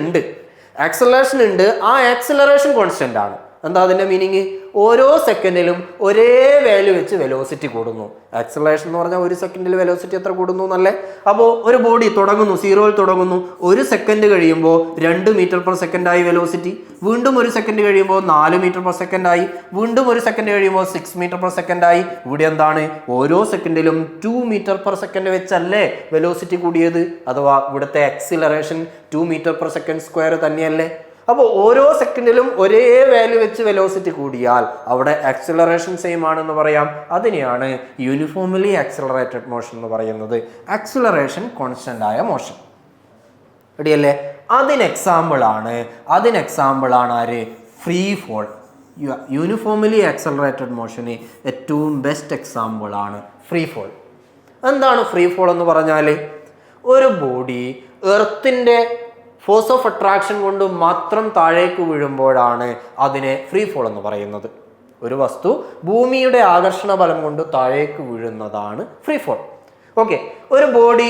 ഉണ്ട്, ആ ആക്സിലറേഷൻ കോൺസ്റ്റന്റ് ആണ്. എന്താ അതിൻ്റെ മീനിങ്? ഓരോ സെക്കൻഡിലും ഒരേ വാല്യൂ വെച്ച് വെലോസിറ്റി കൂടുന്നു. ആക്സിലറേഷൻ എന്ന് പറഞ്ഞാൽ ഒരു സെക്കൻഡിൽ വെലോസിറ്റി എത്ര കൂടുന്നു എന്നല്ലേ? അപ്പോൾ ഒരു ബോഡി തുടങ്ങുന്നു, 0-ൽ തുടങ്ങുന്നു, 1 സെക്കൻഡ് കഴിയുമ്പോൾ 2 മീറ്റർ പെർ സെക്കൻഡ് ആയി വെലോസിറ്റി, വീണ്ടും 1 സെക്കൻഡ് കഴിയുമ്പോൾ 4 മീറ്റർ പെർ സെക്കൻഡ് ആയി, വീണ്ടും 1 സെക്കൻഡ് കഴിയുമ്പോൾ 6 മീറ്റർ പെർ സെക്കൻഡ് ആയി. ഇവിടെ എന്താണ്? ഓരോ സെക്കൻഡിലും 2 മീറ്റർ പെർ സെക്കൻഡ് വെച്ചല്ലേ വെലോസിറ്റി കൂടിയത്? അഥവാ ഇവിടുത്തെ acceleration 2 metre per second square തന്നെയല്ലേ? അപ്പോൾ ഓരോ സെക്കൻഡിലും ഒരേ വാല്യൂ വെച്ച് വെലോസിറ്റി കൂടിയാൽ അവിടെ ആക്സിലറേഷൻ സെയിം ആണെന്ന് പറയാം. അതിനെയാണ് യൂണിഫോംലി ആക്സിലറേറ്റഡ് മോഷൻ എന്ന് പറയുന്നത്. ആക്സിലറേഷൻ കോൺസ്റ്റന്റ് ആയ മോഷൻ. റെഡിയല്ലേ? അതിന് എക്സാമ്പിൾ ആണ് ആര്? Free fall. യൂണിഫോംലി ആക്സിലറേറ്റഡ് മോഷന് ഏറ്റവും ബെസ്റ്റ് എക്സാമ്പിൾ ആണ് ഫ്രീ ഫോൾ. എന്താണ് ഫ്രീ ഫോൾ എന്ന് പറഞ്ഞാൽ? ഒരു ബോഡി എർത്തിന്റെ ഫോഴ്സ് ഓഫ് അട്രാക്ഷൻ കൊണ്ട് മാത്രം താഴേക്ക് വീഴുമ്പോഴാണ് അതിനെ ഫ്രീ ഫോൾ എന്ന് പറയുന്നത്. ഒരു വസ്തു ഭൂമിയുടെ ആകർഷണ ബലം കൊണ്ട് താഴേക്ക് വീഴുന്നതാണ് ഫ്രീ ഫോൾ. ഓക്കെ, ഒരു ബോഡി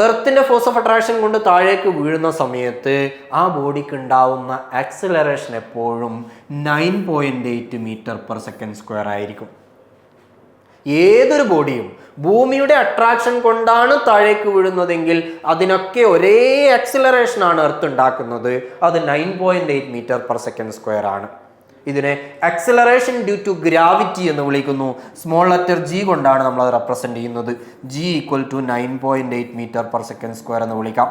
എർത്തിന്റെ ഫോഴ്സ് ഓഫ് അട്രാക്ഷൻ കൊണ്ട് താഴേക്ക് വീഴുന്ന സമയത്ത് ആ ബോഡിക്ക് ഉണ്ടാവുന്ന ആക്സിലറേഷൻ എപ്പോഴും 9.8 മീറ്റർ പെർ സെക്കൻഡ് സ്ക്വയർ ആയിരിക്കും. ഏതൊരു ബോഡിയും ഭൂമിയുടെ അട്രാക്ഷൻ കൊണ്ടാണ് താഴേക്ക് വീഴുന്നതെങ്കിൽ അതിനൊക്കെ ഒരേ ആക്സിലറേഷൻ ആണ് എർത്ത് ഉണ്ടാക്കുന്നത്. അത് 9.8 മീറ്റർ പെർ സെക്കൻഡ് സ്ക്വയർ ആണ്. ഇതിനെ ആക്സിലറേഷൻ ഡ്യൂ ടു ഗ്രാവിറ്റി എന്ന് വിളിക്കുന്നു. സ്മോൾ ലെറ്റർ ജി കൊണ്ടാണ് നമ്മൾ അത് റെപ്രസെന്റ് ചെയ്യുന്നത്. G equal to 9.8 metre per second square എന്ന് വിളിക്കാം.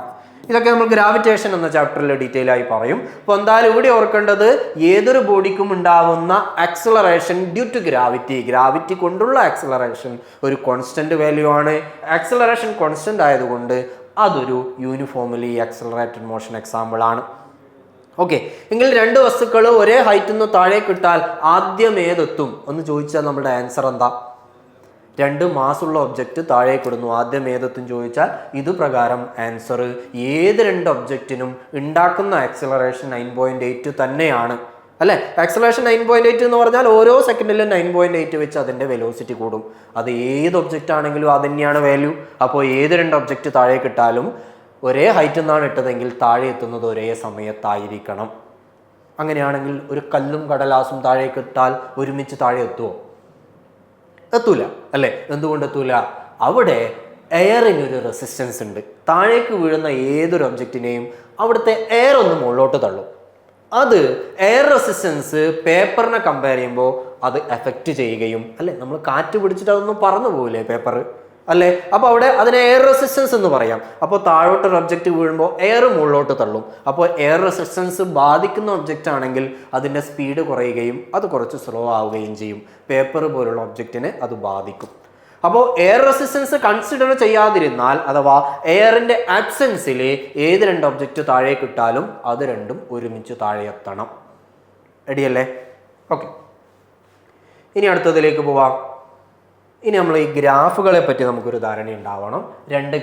ഇതൊക്കെ നമ്മൾ ഗ്രാവിറ്റേഷൻ എന്ന ചാപ്റ്ററിൽ ഡീറ്റെയിൽ ആയി പറയും. അപ്പോൾ എന്തായാലും ഇവിടെ ഓർക്കേണ്ടത് ഏതൊരു ബോഡിക്കും ഉണ്ടാവുന്ന ആക്സിലറേഷൻ ഡ്യൂ ടു ഗ്രാവിറ്റി കൊണ്ടുള്ള ആക്സിലറേഷൻ ഒരു കോൺസ്റ്റന്റ് വാല്യൂ ആണ്. ആക്സിലറേഷൻ കോൺസ്റ്റന്റ് ആയതുകൊണ്ട് അതൊരു യൂണിഫോംലി ആക്സിലറേറ്റഡ് മോഷൻ എക്സാമ്പിൾ ആണ്. ഓക്കെ, എങ്കിൽ രണ്ട് വസ്തുക്കൾ ഒരേ ഹൈറ്റിൽ നിന്ന് താഴേക്ക് ഇട്ടാൽ ആദ്യം ഏതെത്തും എന്ന് ചോദിച്ചാൽ നമ്മുടെ ആൻസർ എന്താ? രണ്ട് മാസുള്ള ഒബ്ജക്റ്റ് താഴേക്ക് ഇടുന്നു, ആദ്യം ഏതെത്തും ചോദിച്ചാൽ ഇത് പ്രകാരം ആൻസർ ഏത് രണ്ട് ഒബ്ജക്റ്റിനും ഉണ്ടാക്കുന്ന ആക്സിലറേഷൻ 9.8 തന്നെയാണ് അല്ലേ. ആക്സിലറേഷൻ 9.8 എന്ന് പറഞ്ഞാൽ ഓരോ സെക്കൻഡിലും 9.8 വെച്ച് അതിൻ്റെ വെലോസിറ്റി കൂടും. അത് ഏത് ഒബ്ജക്റ്റ് ആണെങ്കിലും അത് തന്നെയാണ് വാല്യൂ. അപ്പോൾ ഏത് രണ്ട് ഒബ്ജക്റ്റ് താഴേക്ക് ഇട്ടാലും ഒരേ ഹൈറ്റിൽ നിന്നാണ് ഇട്ടതെങ്കിൽ താഴെ എത്തുന്നത് ഒരേ സമയത്തായിരിക്കണം. അങ്ങനെയാണെങ്കിൽ ഒരു കല്ലും കടലാസും താഴേക്ക് ഇട്ടാൽ ഒരുമിച്ച് താഴെ എത്തുമോ? എത്തൂല അല്ലേ. എന്തുകൊണ്ട് എത്തൂല? അവിടെ എയറിനൊരു റെസിസ്റ്റൻസ് ഉണ്ട്. താഴേക്ക് വീഴുന്ന ഏതൊരു ഒബ്ജക്റ്റിനെയും അവിടുത്തെ എയർ ഒന്ന് മുകളിലോട്ട് തള്ളും. അത് എയർ റെസിസ്റ്റൻസ് പേപ്പറിനെ കമ്പയർ ചെയ്യുമ്പോൾ അത് എഫക്റ്റ് ചെയ്യുകയും അല്ലേ, നമ്മൾ കാറ്റ് പിടിച്ചിട്ട് അതൊന്നും പറന്നു പോകില്ലേ പേപ്പർ അല്ലേ. അപ്പോൾ അവിടെ അതിനെ എയർ റെസിസ്റ്റൻസ് എന്ന് പറയാം. അപ്പോൾ താഴോട്ടൊരു ഒബ്ജക്റ്റ് വീഴുമ്പോൾ എയർ മുകളിലോട്ട് തള്ളും. അപ്പോൾ എയർ റെസിസ്റ്റൻസ് ബാധിക്കുന്ന ഒബ്ജക്റ്റ് ആണെങ്കിൽ അതിൻ്റെ സ്പീഡ് കുറയുകയും അത് കുറച്ച് സ്ലോ ആവുകയും ചെയ്യും. പേപ്പർ പോലുള്ള ഒബ്ജക്റ്റിനെ അത് ബാധിക്കും. അപ്പോൾ എയർ റെസിസ്റ്റൻസ് കൺസിഡർ ചെയ്യാതിരുന്നാൽ അഥവാ എയറിൻ്റെ ആബ്സെൻസിൽ ഏത് രണ്ട് ഒബ്ജക്റ്റ് താഴേക്ക് ഇട്ടാലും അത് രണ്ടും ഒരുമിച്ച് താഴെ എത്തണം. റെഡിയല്ലേ? ഓക്കെ, ഇനി അടുത്തതിലേക്ക് പോവാം. ഇനി നമ്മൾ ഈ ഗ്രാഫുകളെ പറ്റി നമുക്കൊരു ധാരണ ഉണ്ടാവണം. രണ്ട്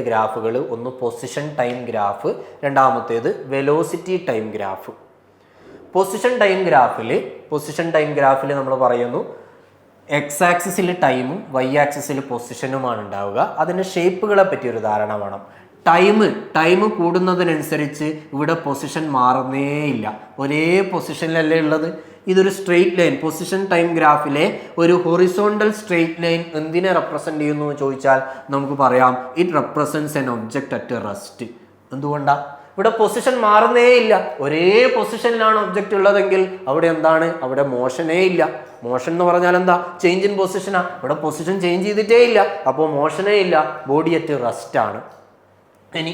ഗ്രാഫുകൾ ഒന്ന് പൊസിഷൻ ടൈം ഗ്രാഫ്, രണ്ടാമത്തേത് velocity time graph. Position time ഗ്രാഫിൽ നമ്മൾ പറയുന്നു എക്സ് ആക്സിസിൽ ടൈമും വൈ ആക്സിസിൽ പൊസിഷനുമാണ് ഉണ്ടാവുക. അതിൻ്റെ ഷേപ്പുകളെ പറ്റി ഒരു ധാരണ വേണം. ടൈം കൂടുന്നതിനനുസരിച്ച് ഇവിടെ പൊസിഷൻ മാറുന്നേയില്ല, ഒരേ പൊസിഷനിലല്ലേ ഉള്ളത്. ഇതൊരു സ്ട്രെയിറ്റ് ലൈൻ, പൊസിഷൻ ടൈം ഗ്രാഫിലെ ഒരു ഹൊറിസോണ്ടൽ സ്ട്രെയിറ്റ് ലൈൻ എന്തിനെ റെപ്രസെന്റ് ചെയ്യുന്നു എന്ന് ചോദിച്ചാൽ നമുക്ക് പറയാം it represents N object at rest. എന്തുകൊണ്ടാ? ഇവിടെ പൊസിഷൻ മാറുന്നേ ഇല്ല, ഒരേ പൊസിഷനിലാണ് ഒബ്ജക്റ്റ് ഉള്ളതെങ്കിൽ അവിടെ എന്താണ്? അവിടെ മോഷനേ ഇല്ല. മോഷൻ എന്ന് പറഞ്ഞാൽ എന്താ? ചേഞ്ച് ഇൻ പൊസിഷനാ. ഇവിടെ പൊസിഷൻ ചേഞ്ച് ചെയ്തിട്ടേ ഇല്ല, അപ്പോൾ മോഷനേ ഇല്ല, ബോഡി അറ്റ് റെസ്റ്റ് ആണ്. ഇനി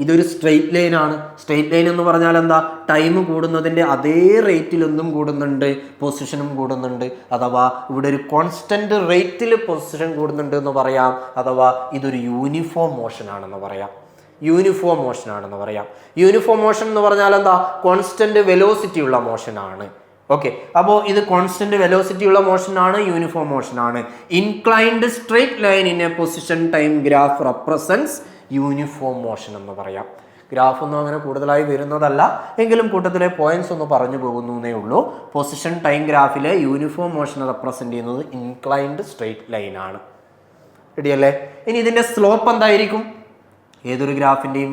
ഇതൊരു സ്ട്രെയിറ്റ് ലൈൻ ആണ്. സ്ട്രെയിറ്റ് ലൈൻ എന്ന് പറഞ്ഞാൽ എന്താ? ടൈം കൂടുന്നതിൻ്റെ അതേ റേറ്റിൽ എന്തും കൂടുന്നുണ്ട്, പൊസിഷനും കൂടുന്നുണ്ട്. അഥവാ ഇവിടെ ഒരു കോൺസ്റ്റന്റ് റേറ്റിൽ പൊസിഷൻ കൂടുന്നുണ്ട് എന്ന് പറയാം. അഥവാ ഇതൊരു യൂണിഫോം മോഷൻ ആണെന്ന് പറയാം. യൂണിഫോം മോഷൻ എന്ന് പറഞ്ഞാൽ എന്താ? കോൺസ്റ്റന്റ് വെലോസിറ്റി ഉള്ള മോഷൻ ആണ്. ഓക്കെ, അപ്പോൾ ഇത് കോൺസ്റ്റന്റ് വെലോസിറ്റി ഉള്ള മോഷൻ ആണ്, യൂണിഫോം മോഷൻ ആണ്. Inclined straight line in A position time graph represents uniform motion എന്ന് പറയാം. ഗ്രാഫ് ഒന്നും അങ്ങനെ കൂടുതലായി വരുന്നതല്ല, എങ്കിലും കൂട്ടത്തിലെ പോയിന്റ്സ് ഒന്ന് പറഞ്ഞു പോകുന്നേ ഉള്ളൂ. പൊസിഷൻ ടൈം ഗ്രാഫിലെ യൂണിഫോം മോഷൻ റെപ്രസെന്റ് ചെയ്യുന്നത് ഇൻക്ലൈൻഡ് സ്ട്രെയിറ്റ് ലൈൻ ആണ്. റെഡിയല്ലേ? ഇനി ഇതിന്റെ സ്ലോപ്പ് എന്തായിരിക്കും? ഏതൊരു ഗ്രാഫിൻ്റെയും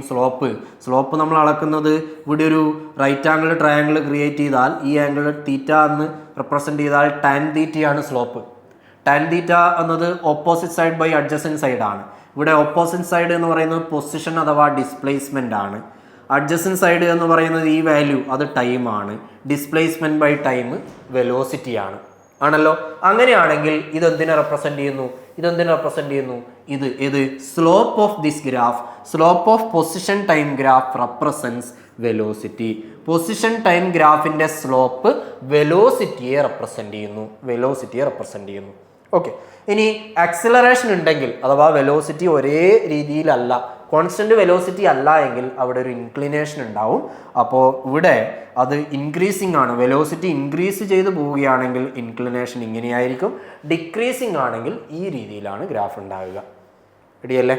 സ്ലോപ്പ് നമ്മൾ അളക്കുന്നത് ഇവിടെ ഒരു റൈറ്റ് ആംഗിൾ ട്രയാംഗിൾ ക്രിയേറ്റ് ചെയ്താൽ ഈ ആംഗിൾ തീറ്റ എന്ന് റെപ്രസെന്റ് ചെയ്താൽ ടാൻ തീറ്റയാണ് സ്ലോപ്പ്. ടാൻ തീറ്റ എന്നത് opposite side by adjacent side ആണ്. ഇവിടെ ഓപ്പോസിറ്റ് സൈഡ് എന്ന് പറയുന്നത് പൊസിഷൻ അഥവാ ഡിസ്പ്ലേസ്മെന്റ് ആണ്. അഡ്ജസൻറ്റ് സൈഡ് എന്ന് പറയുന്നത് ഈ വാല്യൂ അത് ടൈം ആണ്. ഡിസ്പ്ലേസ്മെന്റ് ബൈ ടൈം വെലോസിറ്റി ആണ്. ആണല്ലോ? അങ്ങനെയാണെങ്കിൽ ഇതെന്തിനെ റെപ്രസെന്റ് ചെയ്യുന്നു? ഇത് slope of this graph, slope of position time graph represents velocity. Position time ഗ്രാഫിന്റെ സ്ലോപ്പ് വെലോസിറ്റിയെ റെപ്രസെന്റ് ചെയ്യുന്നു. ഓക്കെ, ഇനി ആക്സിലറേഷൻ ഉണ്ടെങ്കിൽ അഥവാ വെലോസിറ്റി ഒരേ രീതിയിലല്ല, കോൺസ്റ്റന്റ് വെലോസിറ്റി അല്ല എങ്കിൽ അവിടെ ഒരു ഇൻക്ലിനേഷൻ ഉണ്ടാവും. അപ്പോൾ ഇവിടെ അത് ഇൻക്രീസിങ് ആണ്. വെലോസിറ്റി ഇൻക്രീസ് ചെയ്ത് പോവുകയാണെങ്കിൽ ഇൻക്ലിനേഷൻ ഇങ്ങനെയായിരിക്കും, ഡിക്രീസിങ് ആണെങ്കിൽ ഈ രീതിയിലാണ് ഗ്രാഫ് ഉണ്ടാവുക. റെഡിയല്ലേ?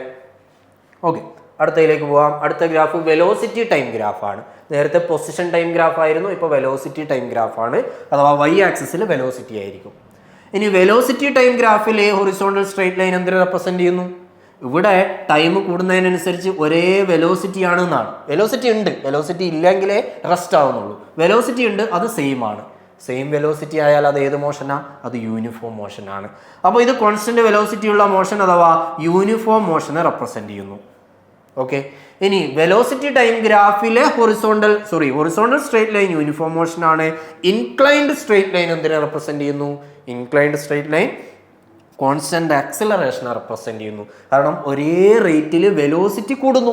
ഓക്കെ, അടുത്തതിലേക്ക് പോവാം. അടുത്ത ഗ്രാഫ് വെലോസിറ്റി ടൈം ഗ്രാഫാണ്. നേരത്തെ പൊസിഷൻ ടൈം ഗ്രാഫ് ആയിരുന്നു, ഇപ്പോൾ വെലോസിറ്റി ടൈം ഗ്രാഫാണ്. അഥവാ വൈ ആക്സിസിൽ വെലോസിറ്റി ആയിരിക്കും. ഇനി വെലോസിറ്റി ടൈം ഗ്രാഫിലെ ഹൊറിസോണ്ടൽ സ്ട്രെയിറ്റ് ലൈൻ എന്തിനെ റെപ്രസെന്റ് ചെയ്യുന്നു? ഇവിടെ ടൈം കൂടുന്നതിനനുസരിച്ച് ഒരേ വെലോസിറ്റി ആണ് എന്നാണ്. വെലോസിറ്റി ഇല്ലെങ്കിലേ റെസ്റ്റ് ആവുന്നുള്ളൂ. വെലോസിറ്റി ഉണ്ട്, അത് സെയിം ആണ്. സെയിം വെലോസിറ്റി ആയാൽ അത് ഏത് മോഷനാ? അത് യൂണിഫോം മോഷൻ ആണ്. അപ്പോൾ ഇത് കോൺസ്റ്റന്റ് വെലോസിറ്റി ഉള്ള മോഷൻ അഥവാ യൂണിഫോം മോഷനെ റെപ്രസെന്റ് ചെയ്യുന്നു. ഓക്കെ, ഇനി വെലോസിറ്റി ടൈം ഗ്രാഫിലെ horizontal straight line uniform motion ആണ്. ഇൻക്ലൈൻഡ് സ്ട്രെയിറ്റ് ലൈൻ എന്തിനെ റെപ്രസെന്റ് ചെയ്യുന്നു? ഇൻക്ലൈൻഡ് സ്ട്രെയിറ്റ് ലൈൻ കോൺസ്റ്റന്റ് ആക്സിലറേഷനെ റെപ്രസെന്റ് ചെയ്യുന്നു. കാരണം ഒരേ റേറ്റിൽ വെലോസിറ്റി കൂടുന്നു.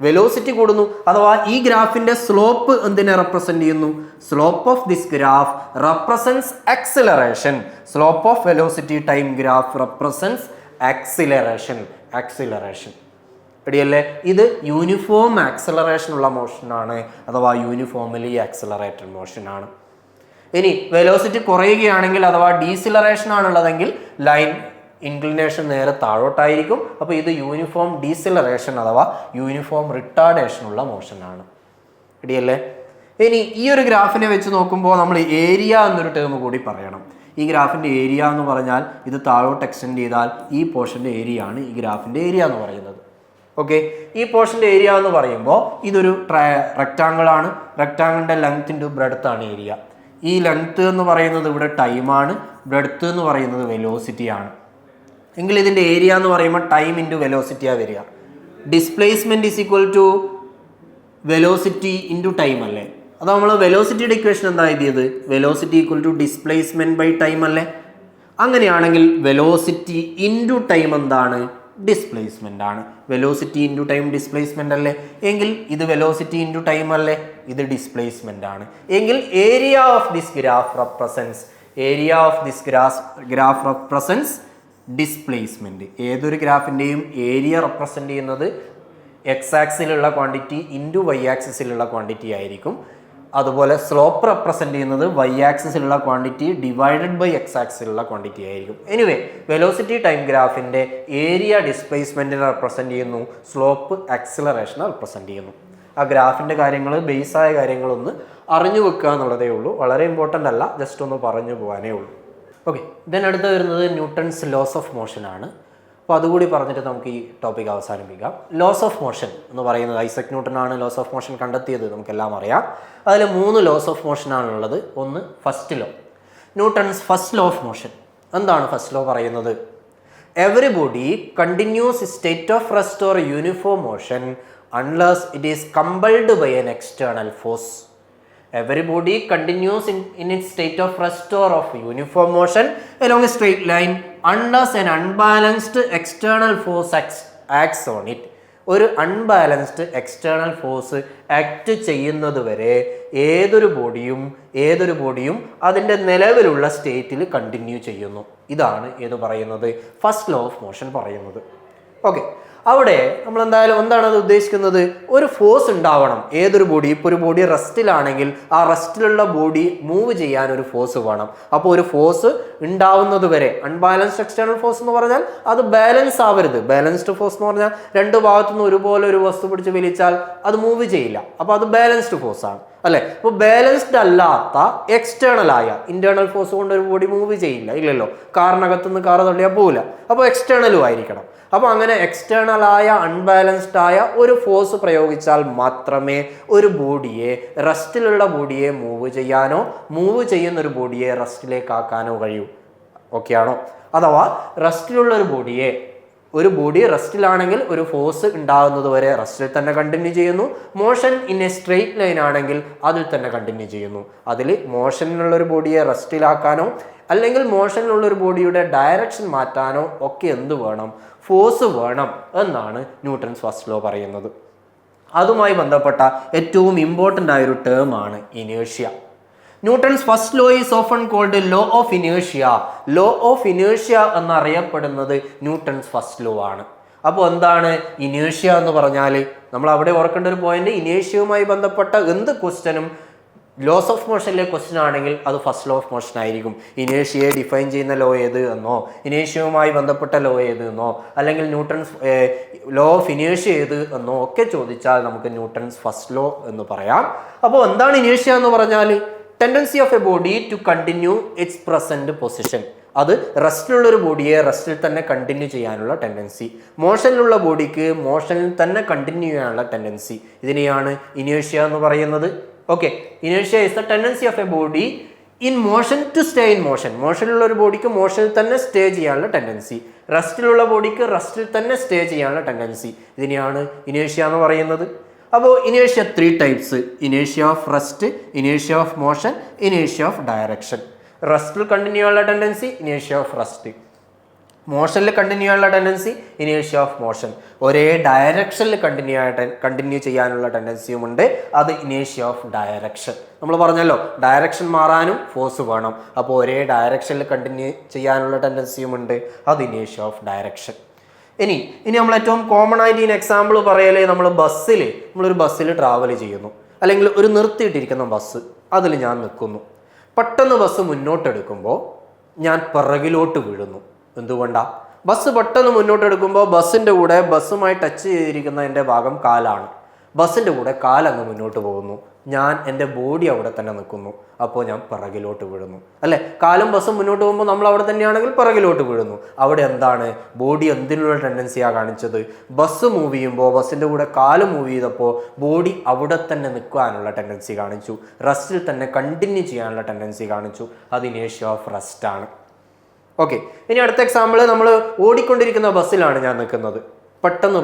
വെലോസിറ്റി കൂടുന്നു. അഥവാ ഈ ഗ്രാഫിന്റെ സ്ലോപ്പ് എന്തിനെ റെപ്രസെന്റ് ചെയ്യുന്നു? Slope of this graph represents acceleration. Slope of velocity time graph represents acceleration. റെഡിയല്ലേ? ഇത് യൂണിഫോം ആക്സിലറേഷൻ ഉള്ള മോഷനാണ്, അഥവാ യൂണിഫോംലി ആക്സിലറേറ്റഡ് മോഷൻ ആണ്. ഇനി വെലോസിറ്റി കുറയുകയാണെങ്കിൽ അഥവാ ഡീസിലറേഷൻ ആണുള്ളതെങ്കിൽ ലൈൻ ഇൻക്ലിനേഷൻ നേരെ താഴോട്ടായിരിക്കും. അപ്പോൾ ഇത് യൂണിഫോം ഡീസിലറേഷൻ അഥവാ യൂണിഫോം റിട്ടാർഡേഷൻ ഉള്ള മോഷനാണ്. റെഡിയല്ലേ? ഇനി ഈ ഒരു ഗ്രാഫിനെ വെച്ച് നോക്കുമ്പോൾ നമ്മൾ ഏരിയ എന്നൊരു ടേം കൂടി പറയണം. ഈ ഗ്രാഫിൻ്റെ ഏരിയ എന്ന് പറഞ്ഞാൽ ഇത് താഴോട്ട് എക്സ്റ്റെൻഡ് ചെയ്താൽ ഈ പോർഷൻ്റെ ഏരിയ ആണ് ഈ ഗ്രാഫിൻ്റെ ഏരിയ എന്ന് പറയുന്നത്. ഓക്കെ, ഈ പോർഷൻ്റെ ഏരിയ എന്ന് പറയുമ്പോൾ ഇതൊരു റെക്റ്റാങ്കിൾ ആണ്. റെക്റ്റാങ്കിളിൻ്റെ ലെങ്ത് ഇൻറ്റു ബ്രെഡ്ത്ത് ആണ് ഏരിയ. ഈ ലെങ്ത് എന്ന് പറയുന്നത് ഇവിടെ ടൈമാണ്, ബ്രെഡ്ത്ത് എന്ന് പറയുന്നത് വെലോസിറ്റി ആണ്. എങ്കിൽ ഇതിൻ്റെ ഏരിയ എന്ന് പറയുമ്പോൾ ടൈം ഇൻറ്റു വെലോസിറ്റിയാണ് വരിക. Displacement is equal to velocity into time അല്ലേ? അത് നമ്മൾ വെലോസിറ്റിയുടെ ഇക്വേഷൻ എന്താ എഴുതിയത്? Velocity equal to displacement by time അല്ലേ? അങ്ങനെയാണെങ്കിൽ വെലോസിറ്റി ഇൻറ്റു ടൈം എന്താണ്? ഡിസ്പ്ലേസ്മെൻ്റ് ആണ്. വെലോസിറ്റി ഇൻറ്റു ടൈം ഡിസ്പ്ലേസ്മെൻ്റ് അല്ലേ? എങ്കിൽ ഇത് വെലോസിറ്റി ഇൻറ്റു ടൈം അല്ലേ? ഇത് ഡിസ്പ്ലേസ്മെൻ്റ് ആണ്. എങ്കിൽ area of this graph represents displacement. ഏതൊരു ഗ്രാഫിൻ്റെയും ഏരിയ റെപ്രസെൻ്റ് ചെയ്യുന്നത് എക്സ് ആക്സിലുള്ള ക്വാണ്ടിറ്റി ഇൻറ്റു വൈ ആക്സിസിലുള്ള ക്വാണ്ടിറ്റി ആയിരിക്കും. അതുപോലെ സ്ലോപ്പ് റെപ്രസെൻ്റ് ചെയ്യുന്നത് വൈ ആക്സിസിലുള്ള ക്വാണ്ടിറ്റി ഡിവൈഡഡ് ബൈ എക്സ് ആക്സിലുള്ള ക്വാണ്ടിറ്റി ആയിരിക്കും. എനിവേ, വെലോസിറ്റി ടൈം ഗ്രാഫിൻ്റെ ഏരിയ ഡിസ്പ്ലേസ്മെൻറ്റിനെ റെപ്രസെൻ്റ് ചെയ്യുന്നു, സ്ലോപ്പ് ആക്സിലറേഷനെ റെപ്രസെൻ്റ് ചെയ്യുന്നു. ആ ഗ്രാഫിൻ്റെ കാര്യങ്ങൾ, ബേസായ കാര്യങ്ങളൊന്ന് അറിഞ്ഞു വെക്കുക എന്നുള്ളതേ ഉള്ളൂ. വളരെ ഇമ്പോർട്ടൻ്റ് അല്ല, ജസ്റ്റ് ഒന്ന് പറഞ്ഞു പോകാനേ ഉള്ളൂ. ഓക്കെ, അടുത്ത് വരുന്നത് ന്യൂട്ടൺസ് ലോസ് ഓഫ് മോഷൻ ആണ്. അപ്പോൾ അതുകൂടി പറഞ്ഞിട്ട് നമുക്ക് ഈ ടോപ്പിക് അവസാനിപ്പിക്കാം. ലോസ് ഓഫ് മോഷൻ എന്ന് പറയുന്നത് ഐസക് ന്യൂട്ടൺ ആണ് ലോസ് ഓഫ് മോഷൻ കണ്ടെത്തിയത്, നമുക്കെല്ലാം അറിയാം. അതിൽ 3 ലോസ് ഓഫ് മോഷൻ ആണുള്ളത്. ഒന്ന് first law, Newton's first law of motion. എന്താണ് ഫസ്റ്റ് ലോ പറയുന്നത്? Every body continues state of rest or uniform motion unless it is compelled by an external force. Every body continues in its state of rest or of uniform motion along a straight line unless an unbalanced external force acts on it. ഒരു unbalanced external force act ചെയ്യുന്നത് വരെ ഏതൊരു ബോഡിയും അതിൻ്റെ നിലവിലുള്ള സ്റ്റേറ്റിൽ continue ചെയ്യുന്നു. ഇതാണ് ഏത് പറയുന്നത്? ഫസ്റ്റ് ലോ ഓഫ് മോഷൻ പറയുന്നത്. ഓക്കെ, അവിടെ നമ്മൾ എന്തായാലും എന്താണ് അത് ഉദ്ദേശിക്കുന്നത്? ഒരു ഫോഴ്സ് ഉണ്ടാവണം ഏതൊരു ബോഡി. ഇപ്പോൾ ഒരു ബോഡി റെസ്റ്റിലാണെങ്കിൽ ആ റെസ്റ്റിലുള്ള ബോഡി മൂവ് ചെയ്യാൻ ഒരു ഫോഴ്സ് വേണം. അപ്പോൾ ഒരു ഫോഴ്സ് ഉണ്ടാവുന്നത് വരെ, അൺബാലൻസ്ഡ് എക്സ്റ്റേണൽ ഫോഴ്സ് എന്ന് പറഞ്ഞാൽ അത് ബാലൻസ് ആവരുത്. ബാലൻസ്ഡ് ഫോഴ്സ് എന്ന് പറഞ്ഞാൽ രണ്ട് ഭാഗത്തുനിന്ന് ഒരുപോലെ ഒരു വസ്തു പിടിച്ച് വലിച്ചാൽ അത് മൂവ് ചെയ്യില്ല. അപ്പോൾ അത് ബാലൻസ്ഡ് ഫോഴ്സ് ആണ് അല്ലേ? അപ്പോൾ ബാലൻസ്ഡ് അല്ലാത്ത എക്സ്റ്റേണലായ ഇന്റേണൽ ഫോഴ്സ് കൊണ്ട് ഒരു ബോഡി മൂവ് ചെയ്യില്ല, ഇല്ലല്ലോ. കാറിനകത്തുനിന്ന് കാറ് തള്ളിയാൽ പോവില്ല. അപ്പോൾ എക്സ്റ്റേണലും ആയിരിക്കണം. അപ്പോൾ അങ്ങനെ എക്സ്റ്റേണലായ അൺബാലൻസ്ഡ് ആയ ഒരു ഫോഴ്സ് പ്രയോഗിച്ചാൽ മാത്രമേ ഒരു ബോഡിയെ, റെസ്റ്റിലുള്ള ബോഡിയെ മൂവ് ചെയ്യാനോ മൂവ് ചെയ്യുന്ന ഒരു ബോഡിയെ റെസ്റ്റിലേക്ക് ആക്കാനോ കഴിയൂ. ഓക്കെ ആണോ? അഥവാ റെസ്റ്റിലുള്ള ഒരു ബോഡി റെസ്റ്റിലാണെങ്കിൽ ഒരു ഫോഴ്സ് ഉണ്ടാകുന്നത് വരെ റെസ്റ്റിൽ തന്നെ കണ്ടിന്യൂ ചെയ്യുന്നു. Motion in A straight line ആണെങ്കിൽ അതിൽ തന്നെ കണ്ടിന്യൂ ചെയ്യുന്നു. അതിൽ മോഷനിലുള്ള ഒരു ബോഡിയെ റെസ്റ്റിലാക്കാനോ അല്ലെങ്കിൽ മോഷനിലുള്ള ഒരു ബോഡിയുടെ ഡയറക്ഷൻ മാറ്റാനോ ഒക്കെ എന്ത് വേണം? ഫോഴ്സ് വേണം എന്നാണ് ന്യൂട്ടൺസ് ഫസ്റ്റ് ലോ പറയുന്നത്. അതുമായി ബന്ധപ്പെട്ട ഏറ്റവും ഇമ്പോർട്ടൻ്റ് ആയൊരു ടേം ആണ് inertia. Newton's first law is often called law of inertia. Law of inertia എന്നറിയപ്പെടുന്നത് ന്യൂട്ടൺസ് ഫസ്റ്റ് ലോ ആണ്. അപ്പോൾ എന്താണ് ഇനേർഷ്യ എന്ന് പറഞ്ഞാൽ? നമ്മൾ അവിടെ ഓർക്കേണ്ട ഒരു പോയിന്റ്, ഇനേർഷ്യയുമായി ബന്ധപ്പെട്ട എന്ത് ക്വസ്റ്റ്യനും ലോസ് ഓഫ് മോഷനിലെ ക്വസ്റ്റ്യൻ ആണെങ്കിൽ അത് ഫസ്റ്റ് ലോ ഓഫ് മോഷൻ ആയിരിക്കും. ഇനേർഷ്യയെ ഡിഫൈൻ ചെയ്യുന്ന ലോ ഏത് എന്നോ, ഇനേർഷ്യയുമായി ബന്ധപ്പെട്ട ലോ ഏത് എന്നോ, അല്ലെങ്കിൽ ന്യൂട്ടൺസ് ലോ ഓഫ് ഇനേർഷ്യ ഏത് എന്നോ ഒക്കെ ചോദിച്ചാൽ നമുക്ക് ന്യൂട്ടൺസ് ഫസ്റ്റ് ലോ എന്ന് പറയാം. അപ്പോൾ എന്താണ് ഇനേർഷ്യ എന്ന് പറഞ്ഞാൽ? Tendency of a body to continue its present position. അത് റെസ്റ്റിലുള്ള ഒരു ബോഡിയെ റെസ്റ്റിൽ തന്നെ കണ്ടിന്യൂ ചെയ്യാനുള്ള ടെൻഡൻസി. മോഷനിലുള്ള ബോഡിക്ക് മോഷനിൽ തന്നെ കണ്ടിന്യൂ ചെയ്യാനുള്ള ടെൻഡൻസി. ഇതിനെയാണ് ഇനേർഷ്യ എന്ന് പറയുന്നത്. Okay, inertia is the tendency of a body in motion to stay in motion. മോഷനിലുള്ള ഒരു ബോഡിക്ക് മോഷനിൽ തന്നെ സ്റ്റേ ചെയ്യാനുള്ള ടെൻഡൻസി, റെസ്റ്റിലുള്ള ബോഡിക്ക് റെസ്റ്റിൽ തന്നെ സ്റ്റേ ചെയ്യാനുള്ള ടെൻഡൻസി. ഇതിനെയാണ് ഇനേർഷ്യ എന്ന് പറയുന്നത്. അപ്പോൾ inertia 3 types: inertia of rest, inertia of motion, inertia of direction. റെസ്റ്റിൽ കണ്ടിന്യൂ ചെയ്യാനുള്ള ടെൻഡൻസി ഇനേർഷ്യ ഓഫ് റെസ്റ്റ്, മോഷനിൽ കണ്ടിന്യൂ ചെയ്യാനുള്ള ടെൻഡൻസി ഇനേഷ്യ ഓഫ് മോഷൻ. ഒരേ ഡയറക്ഷനിൽ കണ്ടിന്യൂ ചെയ്യാനുള്ള ടെൻഡൻസിയും ഉണ്ട്, അത് ഇനേഷ്യ ഓഫ് ഡയറക്ഷൻ. നമ്മൾ പറഞ്ഞല്ലോ ഡയറക്ഷൻ മാറാനും ഫോഴ്സ് വേണം, അപ്പോൾ ഒരേ ഡയറക്ഷനിൽ കണ്ടിന്യൂ ചെയ്യാനുള്ള ടെൻഡൻസിയും ഉണ്ട്, അത് ഇനേഷ്യ ഓഫ് ഡയറക്ഷൻ. ഇനി നമ്മൾ ഏറ്റവും കോമൺ ആയിട്ട് ഇതിന് എക്സാമ്പിൾ പറയലേ, നമ്മളൊരു ബസ്സിൽ ട്രാവൽ ചെയ്യുന്നു, അല്ലെങ്കിൽ ഒരു നിർത്തിയിട്ടിരിക്കുന്ന ബസ്, അതിൽ ഞാൻ നിൽക്കുന്നു. പെട്ടെന്ന് ബസ് മുന്നോട്ടെടുക്കുമ്പോൾ ഞാൻ പിറകിലോട്ട് വീഴുന്നു. എന്തുകൊണ്ടാണ്? ബസ് പെട്ടെന്ന് മുന്നോട്ടെടുക്കുമ്പോൾ ബസ്സിൻ്റെ കൂടെ ബസ്സുമായി ടച്ച് ചെയ്തിരിക്കുന്ന എൻ്റെ ഭാഗം കാലാണ്. ബസ്സിൻ്റെ കൂടെ കാലങ്ങ് മുന്നോട്ട് പോകുന്നു, ഞാൻ എൻ്റെ ബോഡി അവിടെ തന്നെ നിൽക്കുന്നു, അപ്പോൾ ഞാൻ പിറകിലോട്ട് വീഴുന്നു. അല്ലേ, കാലും ബസ്സും മുന്നോട്ട് പോകുമ്പോൾ നമ്മൾ അവിടെ തന്നെയാണെങ്കിൽ പിറകിലോട്ട് വീഴുന്നു. അവിടെ എന്താണ് ബോഡി എന്തിനുള്ള ടെൻഡൻസിയാണ് കാണിച്ചത്? ബസ് മൂവ് ചെയ്യുമ്പോൾ ബസ്സിൻ്റെ കൂടെ കാല് മൂവ് ചെയ്തപ്പോൾ ബോഡി അവിടെ തന്നെ നിൽക്കാനുള്ള ടെൻഡൻസി കാണിച്ചു, റെസ്റ്റിൽ തന്നെ കണ്ടിന്യൂ ചെയ്യാനുള്ള ടെൻഡൻസി കാണിച്ചു. അത് ഇനേഷ്യ ഓഫ് റെസ്റ്റ് ആണ്. ഓക്കെ, ഇനി അടുത്ത എക്സാമ്പിൾ, നമ്മൾ ഓടിക്കൊണ്ടിരിക്കുന്ന ബസ്സിലാണ് ഞാൻ നിൽക്കുന്നത്. പെട്ടെന്ന്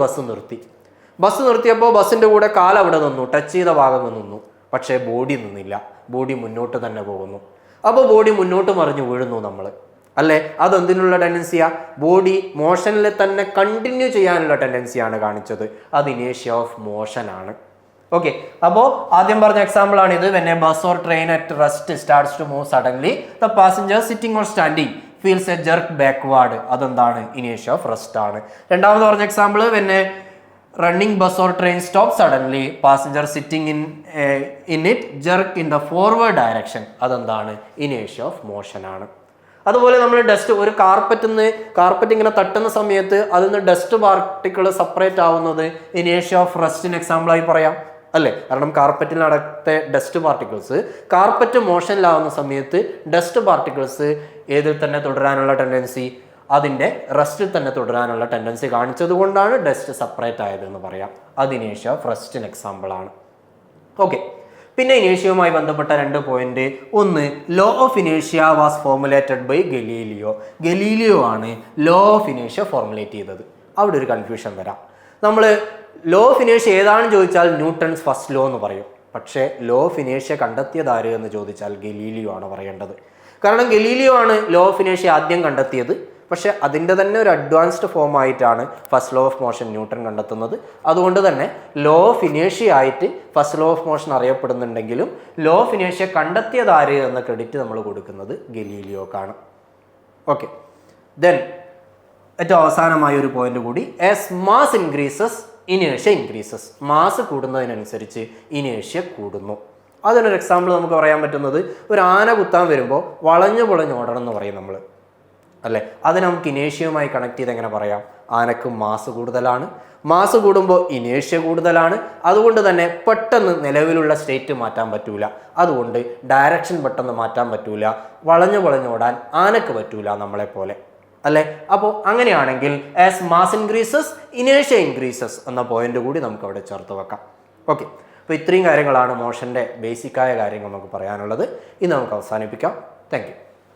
ബസ് നിർത്തിയപ്പോൾ ബസ്സിൻ്റെ കൂടെ കാലവിടെ നിന്നു, ടച്ച് ചെയ്ത ഭാഗം നിന്നു, പക്ഷേ ബോഡി നിന്നില്ല, ബോഡി മുന്നോട്ട് തന്നെ പോകുന്നു. അപ്പോൾ ബോഡി മുന്നോട്ട് മറിഞ്ഞ് വീഴുന്നു നമ്മൾ, അല്ലേ? അതെന്തിനുള്ള ടെൻഡൻസിയാ? ബോഡി മോഷനിൽ തന്നെ കണ്ടിന്യൂ ചെയ്യാനുള്ള ടെൻഡൻസിയാണ് കാണിച്ചത്, അത് ഇനേഷ്യ ഓഫ് മോഷൻ ആണ്. ഓക്കെ, അപ്പോൾ ആദ്യം പറഞ്ഞ എക്സാമ്പിൾ ആണ് ഇത്. When a bus or train at rest starts to move suddenly the passenger sitting or standing feels a jerk backward, അതെന്താണ്? ഇനേഷ്യ ഓഫ് റെസ്റ്റ് ആണ്. രണ്ടാമത് പറഞ്ഞ example, when a running bus or train stop suddenly passenger sitting in it jerk in the forward direction, അതെന്താണ്? ഇനേഷ്യ of motion ആണ്. അതുപോലെ നമ്മൾ ഒരു കാർപ്പറ്റ് ഇങ്ങനെ തട്ടുന്ന സമയത്ത് അതിൽ നിന്ന് ഡസ്റ്റ് പാർട്ടിക്കിൾ സെപ്പറേറ്റ് ആവുന്നത് ഇനേഷ്യ ഓഫ് റെസ്റ്റിന് എക്സാമ്പിളായി പറയാം, അല്ലേ? കാരണം കാർപ്പറ്റിനകത്തെ ഡസ്റ്റ് പാർട്ടിക്കിൾസ് കാർപ്പറ്റ് മോഷനിലാവുന്ന സമയത്ത് ഡസ്റ്റ് പാർട്ടിക്കിൾസ് ഏതിൽ തന്നെ തുടരാനുള്ള ടെൻഡൻസി, അതിൻ്റെ റെസ്റ്റിൽ തന്നെ തുടരാനുള്ള ടെൻഡൻസി കാണിച്ചത് കൊണ്ടാണ് ഡസ്റ്റ് സെപ്പറേറ്റ് ആയതെന്ന് പറയാം. അത് ഇനേഷ്യ ഓഫ് റെസ്റ്റിന് എക്സാമ്പിൾ ആണ്. ഓക്കെ, പിന്നെ ഇനേഷ്യയുമായി ബന്ധപ്പെട്ട 2 പോയിന്റ്. ഒന്ന്, ലോ ഓഫ് ഇനേഷ്യ വാസ് ഫോർമുലേറ്റഡ് ബൈ ഗലീലിയോ ആണ് ലോ ഓഫ് ഇനേഷ്യ ഫോർമുലേറ്റ് ചെയ്തത്. അവിടെ ഒരു കൺഫ്യൂഷൻ വരാം. നമ്മൾ ലോ ഓഫ് ഇനേഷ്യ ഏതാണെന്ന് ചോദിച്ചാൽ ന്യൂട്ടൺസ് ഫസ്റ്റ് ലോ എന്ന് പറയും, പക്ഷേ ലോ ഓഫ് ഇനേഷ്യ കണ്ടെത്തിയത് ആര് എന്ന് ചോദിച്ചാൽ ഗലീലിയോ ആണ് പറയേണ്ടത്. കാരണം ഗലീലിയോ ആണ് ലോ ഓഫ് ഇനേഷ്യ ആദ്യം കണ്ടെത്തിയത്, പക്ഷേ അതിൻ്റെ തന്നെ ഒരു അഡ്വാൻസ്ഡ് ഫോം ആയിട്ടാണ് first law of motion Newton കണ്ടെത്തുന്നത്. അതുകൊണ്ട് തന്നെ ലോ ഓഫ് ഇനേഷ്യ ആയിട്ട് ഫസ്റ്റ് ലോ ഓഫ് മോഷൻ അറിയപ്പെടുന്നുണ്ടെങ്കിലും ലോ ഓഫ് ഇനേഷ്യ കണ്ടെത്തിയത് ആര് എന്ന ക്രെഡിറ്റ് നമ്മൾ കൊടുക്കുന്നത് ഗലീലിയോക്കാണ്. ഓക്കെ, ദെൻ ഏറ്റവും അവസാനമായ ഒരു പോയിന്റ് കൂടി, ആസ് മാസ് ഇൻക്രീസസ് ഇനേഷ്യ ഇൻക്രീസസ്. മാസ് കൂടുന്നതിനനുസരിച്ച് ഇനേഷ്യ കൂടുന്നു. അതിനൊരു എക്സാമ്പിൾ നമുക്ക് പറയാൻ പറ്റുന്നത്, ഒരു ആന കുത്താൻ വരുമ്പോൾ വളഞ്ഞു ഓടണം എന്ന് പറയും നമ്മൾ, അല്ലേ? അത് നമുക്ക് ഇനേഷ്യയുമായി കണക്ട് ചെയ്ത് എങ്ങനെ പറയാം? ആനക്ക് മാസ് കൂടുതലാണ്, മാസ് കൂടുമ്പോൾ ഇനേഷ്യ കൂടുതലാണ്, അതുകൊണ്ട് തന്നെ പെട്ടെന്ന് നിലവിലുള്ള സ്റ്റേറ്റ് മാറ്റാൻ പറ്റൂല, അതുകൊണ്ട് ഡയറക്ഷൻ പെട്ടെന്ന് മാറ്റാൻ പറ്റൂല, വളഞ്ഞു ഓടാൻ ആനക്ക് പറ്റൂല നമ്മളെപ്പോലെ, അല്ലേ? അപ്പോൾ അങ്ങനെയാണെങ്കിൽ ആസ് മാസ് ഇൻക്രീസസ് ഇനേഷ്യ ഇൻക്രീസസ് എന്ന പോയിന്റ് കൂടി നമുക്ക് അവിടെ ചേർത്ത് വെക്കാം. ഓക്കെ, അപ്പോൾ ഇത്രയും കാര്യങ്ങളാണ് മോഷൻ്റെ ബേസിക്കായ കാര്യങ്ങൾ നമുക്ക് പറയാനുള്ളത്. ഇത് നമുക്ക് അവസാനിപ്പിക്കാം. Thank you.